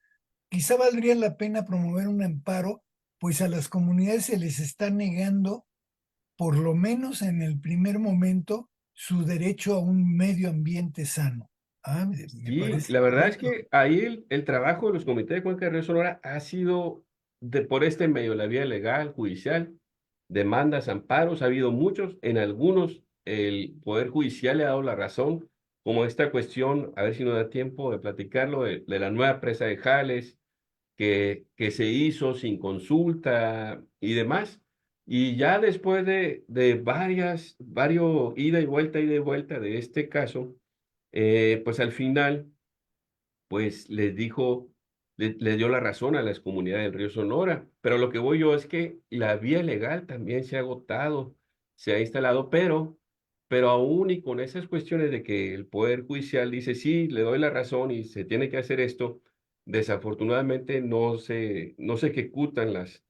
quizá valdría la pena promover un amparo, pues a las comunidades se les está negando, por lo menos en el primer momento, su derecho a un medio ambiente sano. Ah, me Y parece la verdad es correcto. que ahí el trabajo de los comités de Cuenca de Río Sonora ha sido por este medio, la vía legal, judicial, demandas, amparos, ha habido muchos, en algunos el Poder Judicial le ha dado la razón, como esta cuestión, a ver si nos da tiempo de platicarlo, de la nueva presa de Jales, que se hizo sin consulta y demás. Y ya después de varios ida y vuelta de este caso, pues al final pues les dijo, le dio la razón a las comunidades del Río Sonora. Pero lo que voy yo es que la vía legal también se ha agotado, se ha instalado, pero aún y con esas cuestiones de que el Poder Judicial dice, sí, le doy la razón y se tiene que hacer esto, desafortunadamente no se ejecutan los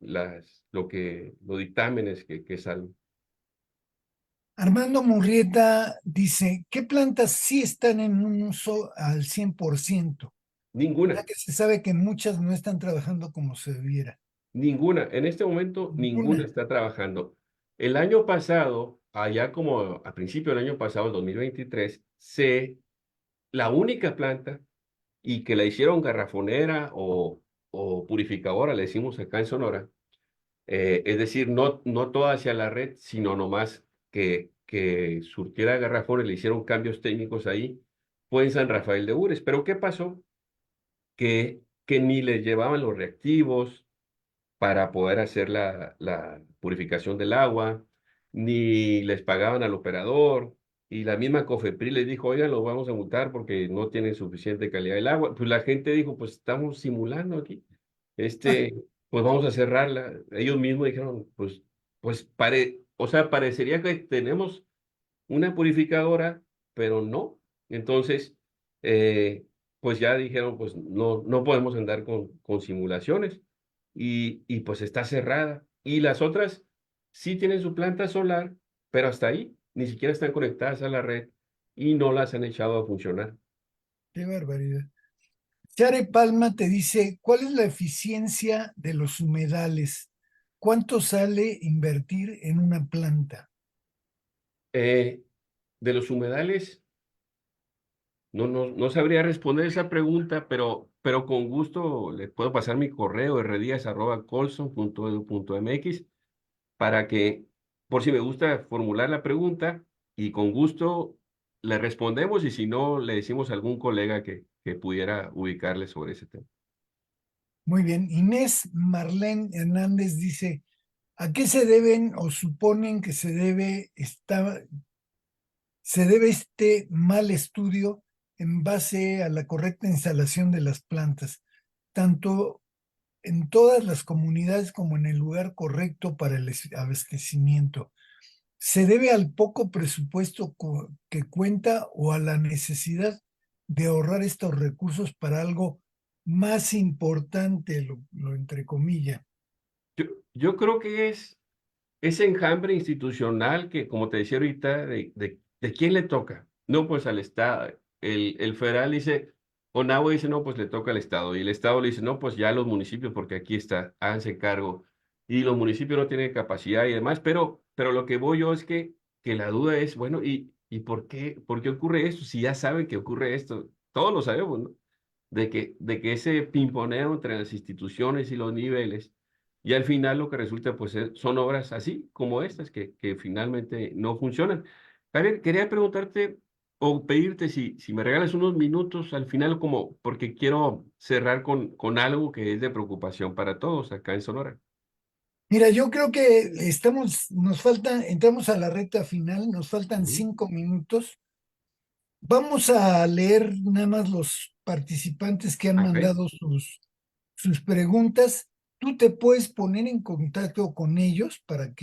dictámenes que salen. Armando Murrieta dice, ¿qué plantas sí están en un uso al 100%? Ya Ninguna. que se sabe que muchas no están trabajando como se debiera. Ninguna, en este momento ninguna Ninguna. está trabajando. El año pasado, allá como a principio del año pasado, el 2023, la única planta y que la hicieron garrafonera o purificadora, le decimos acá en Sonora, es decir, no toda hacia la red, sino nomás que surtiera garrafones, le hicieron cambios técnicos ahí, fue en San Rafael de Ures. Pero ¿qué pasó? Que ni les llevaban los reactivos para poder hacer la purificación del agua, ni les pagaban al operador, y la misma COFEPRIS les dijo, oigan, lo vamos a multar porque no tienen suficiente calidad del agua. Pues la gente dijo, pues estamos simulando aquí, pues vamos a cerrarla. Ellos mismos dijeron, o sea, parecería que tenemos una purificadora, pero no. Entonces, pues ya dijeron, pues no podemos andar con simulaciones y pues está cerrada. Y las otras sí tienen su planta solar, pero hasta ahí, ni siquiera están conectadas a la red y no las han echado a funcionar. Qué barbaridad. Chare Palma te dice, ¿cuál es la eficiencia de los humedales? ¿Cuánto sale invertir en una planta? Eh, de los humedales, no sabría responder esa pregunta, pero con gusto les puedo pasar mi correo rdíaz@colson.edu.mx para que, por si me gusta formular la pregunta, y con gusto le respondemos, y si no, le decimos a algún colega que pudiera ubicarle sobre ese tema. Muy bien. Inés Marlene Hernández dice, ¿a qué se deben o suponen que se debe este mal estudio en base a la correcta instalación de las plantas, tanto en todas las comunidades como en el lugar correcto para el abastecimiento? ¿Se debe al poco presupuesto que cuenta o a la necesidad de ahorrar estos recursos para algo más importante, lo entre comillas? Yo creo que es ese enjambre institucional que, como te decía ahorita, de quién le toca. No, pues al Estado. El federal dice, Conagua dice, no, pues le toca al Estado. Y el Estado le dice, no, pues ya los municipios, porque aquí está, háganse cargo. Y los municipios no tienen capacidad y demás, pero lo que voy yo es que la duda es, bueno, ¿y por qué ocurre esto? Si ya saben que ocurre esto, todos lo sabemos, ¿no? De que ese pimponeo entre las instituciones y los niveles, y al final lo que resulta, pues, son obras así como estas que finalmente no funcionan. Javier, quería preguntarte o pedirte si me regalas unos minutos al final, como porque quiero cerrar con algo que es de preocupación para todos acá en Sonora. Mira, yo creo que entramos a la recta final, nos faltan Ujú. 5 minutos. Vamos a leer nada más los participantes que han Ok, mandado sus preguntas. Tú te puedes poner en contacto con ellos claro,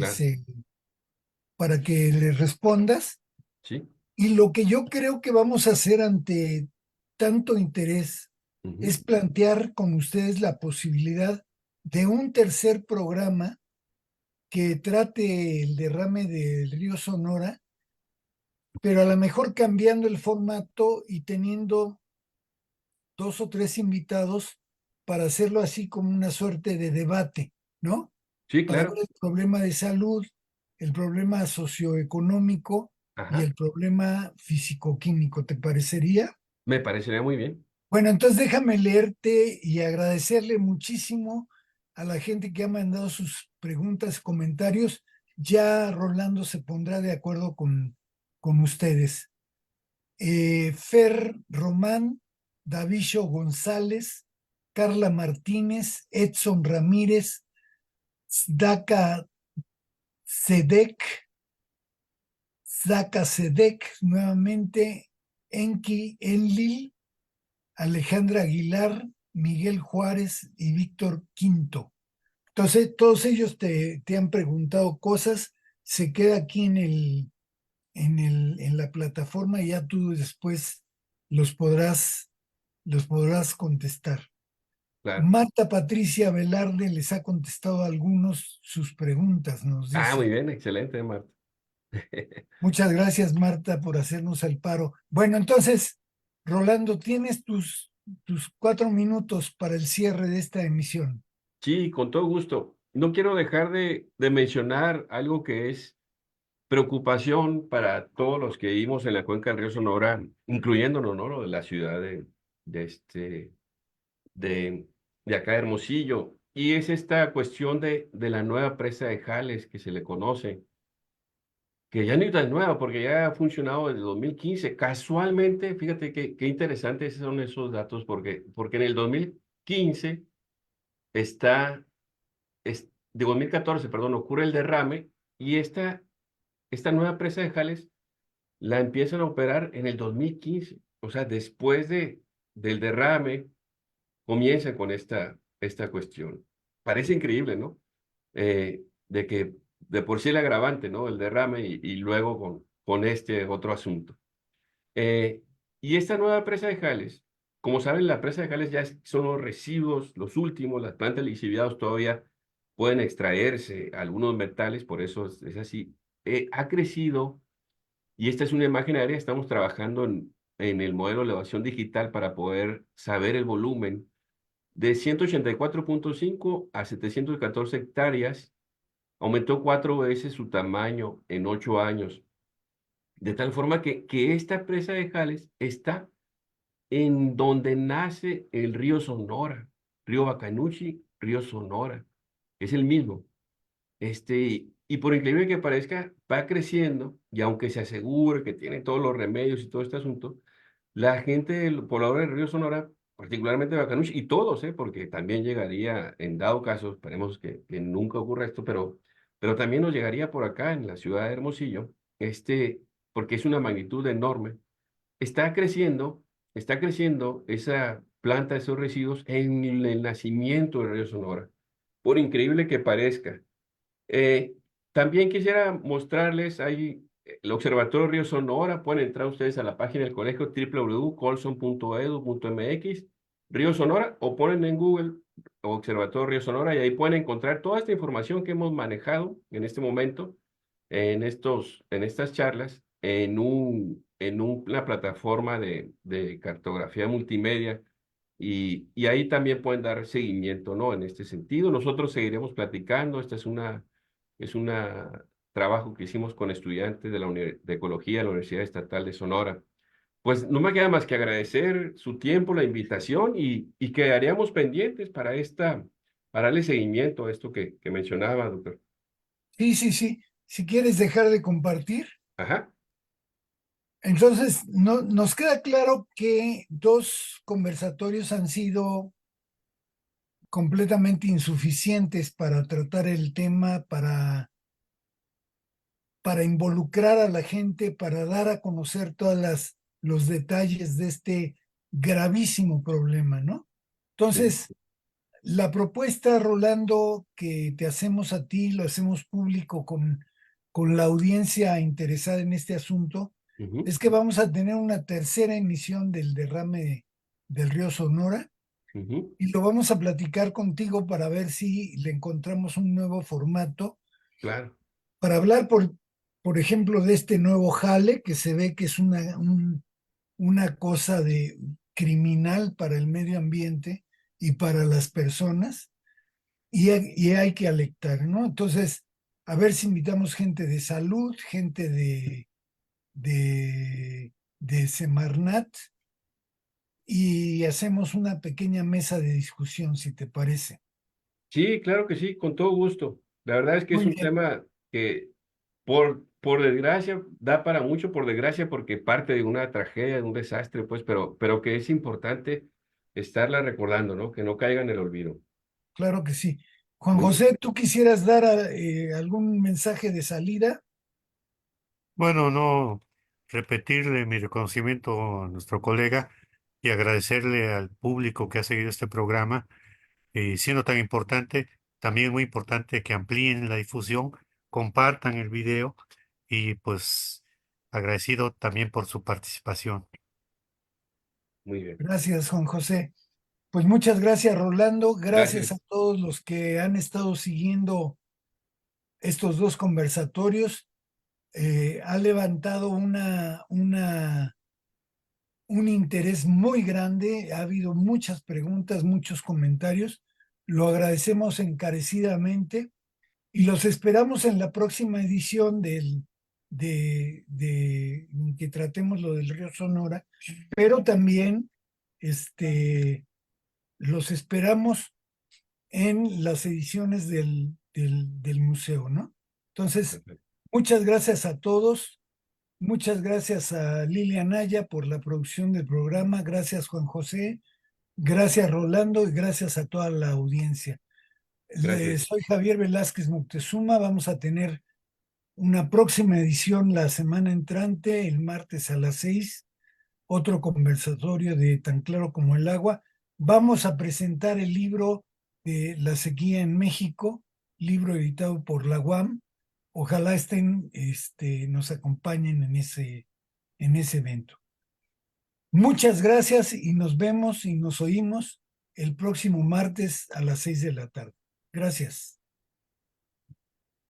para que les respondas. sí. Y lo que yo creo que vamos a hacer ante tanto interés Ujú. es plantear con ustedes la posibilidad de un tercer programa que trate el derrame del río Sonora, pero a lo mejor cambiando el formato y teniendo 2 o 3 invitados para hacerlo así como una suerte de debate, ¿no? Sí, Para ver claro. el problema de salud, el problema socioeconómico y Ajá, el problema físico-químico, ¿te parecería? me parecería muy bien. Bueno, entonces déjame leerte y agradecerle muchísimo a la gente que ha mandado sus preguntas, comentarios. Ya Rolando se pondrá de acuerdo con ustedes. Fer Román, Davicho González, Carla Martínez, Edson Ramírez, Zdaka Sedek, Zaka Sedek, nuevamente Enki Enlil, Alejandra Aguilar, Miguel Juárez y Víctor Quinto. Entonces, todos ellos te han preguntado cosas, se queda aquí en la plataforma y ya tú después los los podrás contestar. Claro. Marta Patricia Velarde les ha contestado a algunos sus preguntas, nos Ah, muy dice. bien, excelente, Marta. Muchas gracias, Marta, por hacernos el paro. Bueno, entonces, Rolando, tienes tus 4 minutos para el cierre de esta emisión. Sí, con todo gusto. No quiero dejar de mencionar algo que es preocupación para todos los que vivimos en la cuenca del río Sonora, incluyéndonos, ¿no? Lo de la ciudad de, este, de, de acá de Hermosillo. Y es esta cuestión de la nueva presa de Jales que se le conoce, que ya ni tan nueva porque ya ha funcionado desde 2015. Casualmente, fíjate qué interesantes son esos datos porque en el 2015 está, de 2014, perdón, ocurre el derrame y esta nueva presa de Jales la empiezan a operar en el 2015. O sea, después del derrame, comienzan con esta cuestión. Parece increíble, ¿no? De que de por sí el agravante, ¿no? El derrame y luego con este otro asunto. Eh, y esta nueva presa de Jales, como saben, la presa de Jales ya son los residuos, los últimos, las plantas lixiviadas todavía pueden extraerse algunos metales, por eso es así. Ha crecido, y esta es una imagen aérea, estamos trabajando en el modelo de elevación digital para poder saber el volumen de 184,5 a 714 hectáreas, aumentó 4 veces su tamaño en 8 años, de tal forma que esta presa de Jales está en donde nace el río Sonora, río Bacanuchi, río Sonora, es el mismo. Y por increíble que parezca, va creciendo y aunque se asegure que tiene todos los remedios y todo este asunto, la gente del poblador del río Sonora, particularmente de Bacanuchi, y todos, porque también llegaría, en dado caso, esperemos que nunca ocurra esto, pero también nos llegaría por acá en la ciudad de Hermosillo, porque es una magnitud enorme. Está creciendo, está creciendo esa planta, esos residuos en el nacimiento del río Sonora, por increíble que parezca. Eh, También quisiera mostrarles ahí el Observatorio Río Sonora. Pueden entrar ustedes a la página del colegio www.colson.edu.mx, Río Sonora, o ponen en Google Observatorio Río Sonora y ahí pueden encontrar toda esta información que hemos manejado en este momento, en estas charlas, una plataforma de cartografía multimedia. Y ahí también pueden dar seguimiento, ¿no? En este sentido, nosotros seguiremos platicando. Esta es un trabajo que hicimos con estudiantes de de Ecología de la Universidad Estatal de Sonora. Pues no me queda más que agradecer su tiempo, la invitación y quedaríamos pendientes para darle seguimiento a esto que mencionaba, doctor. Sí, sí, sí. Si quieres dejar de compartir. Ajá, Entonces, no, nos queda claro que 2 conversatorios han sido completamente insuficientes para tratar el tema, para involucrar a la gente, para dar a conocer los detalles de este gravísimo problema, ¿no? Sí. Entonces, la propuesta, Rolando, que te hacemos a ti, lo hacemos público con la audiencia interesada en este asunto, Ujú, es que vamos a tener una tercera emisión del derrame del río Sonora ujú, y lo vamos a platicar contigo para ver si le encontramos un nuevo formato claro. para hablar, por ejemplo, de este nuevo jale que se ve que es una cosa de criminal para el medio ambiente y para las personas, y hay que alertar, ¿no? Entonces, a ver si invitamos gente de salud, gente de Semarnat, y hacemos una pequeña mesa de discusión, si te parece. Sí, claro que sí, con todo gusto. La verdad es que es Muy un bien, tema que por desgracia da para mucho, por desgracia, porque parte de una tragedia, de un desastre, pues, pero que es importante estarla recordando, ¿no? Que no caiga en el olvido. claro que sí. Juan Muy bien. José, ¿tú quisieras dar algún mensaje de salida? Bueno, no repetirle mi reconocimiento a nuestro colega y agradecerle al público que ha seguido este programa, siendo tan importante, también es muy importante que amplíen la difusión, compartan el video y pues agradecido también por su participación. Muy bien. Gracias, Juan José. Pues muchas gracias, Rolando. Gracias a Gracias. todos los que han estado siguiendo estos dos conversatorios. Ha levantado un interés muy grande. Ha habido muchas preguntas, muchos comentarios. Lo agradecemos encarecidamente y los esperamos en la próxima edición en que tratemos lo del río Sonora, pero también los esperamos en las ediciones del museo, ¿no? Entonces, Perfecto. muchas gracias a todos. Muchas gracias a Lilia Naya por la producción del programa. Gracias, Juan José. Gracias, Rolando. Y gracias a toda la audiencia. Gracias. Soy Javier Velázquez Moctezuma. Vamos a tener una próxima edición la semana entrante, el martes a las 6, otro conversatorio de Tan Claro como el Agua. Vamos a presentar el libro de La sequía en México, libro editado por la UAM. Ojalá nos acompañen en ese evento. Muchas gracias y nos vemos y nos oímos el próximo martes a las 6 de la tarde. Gracias.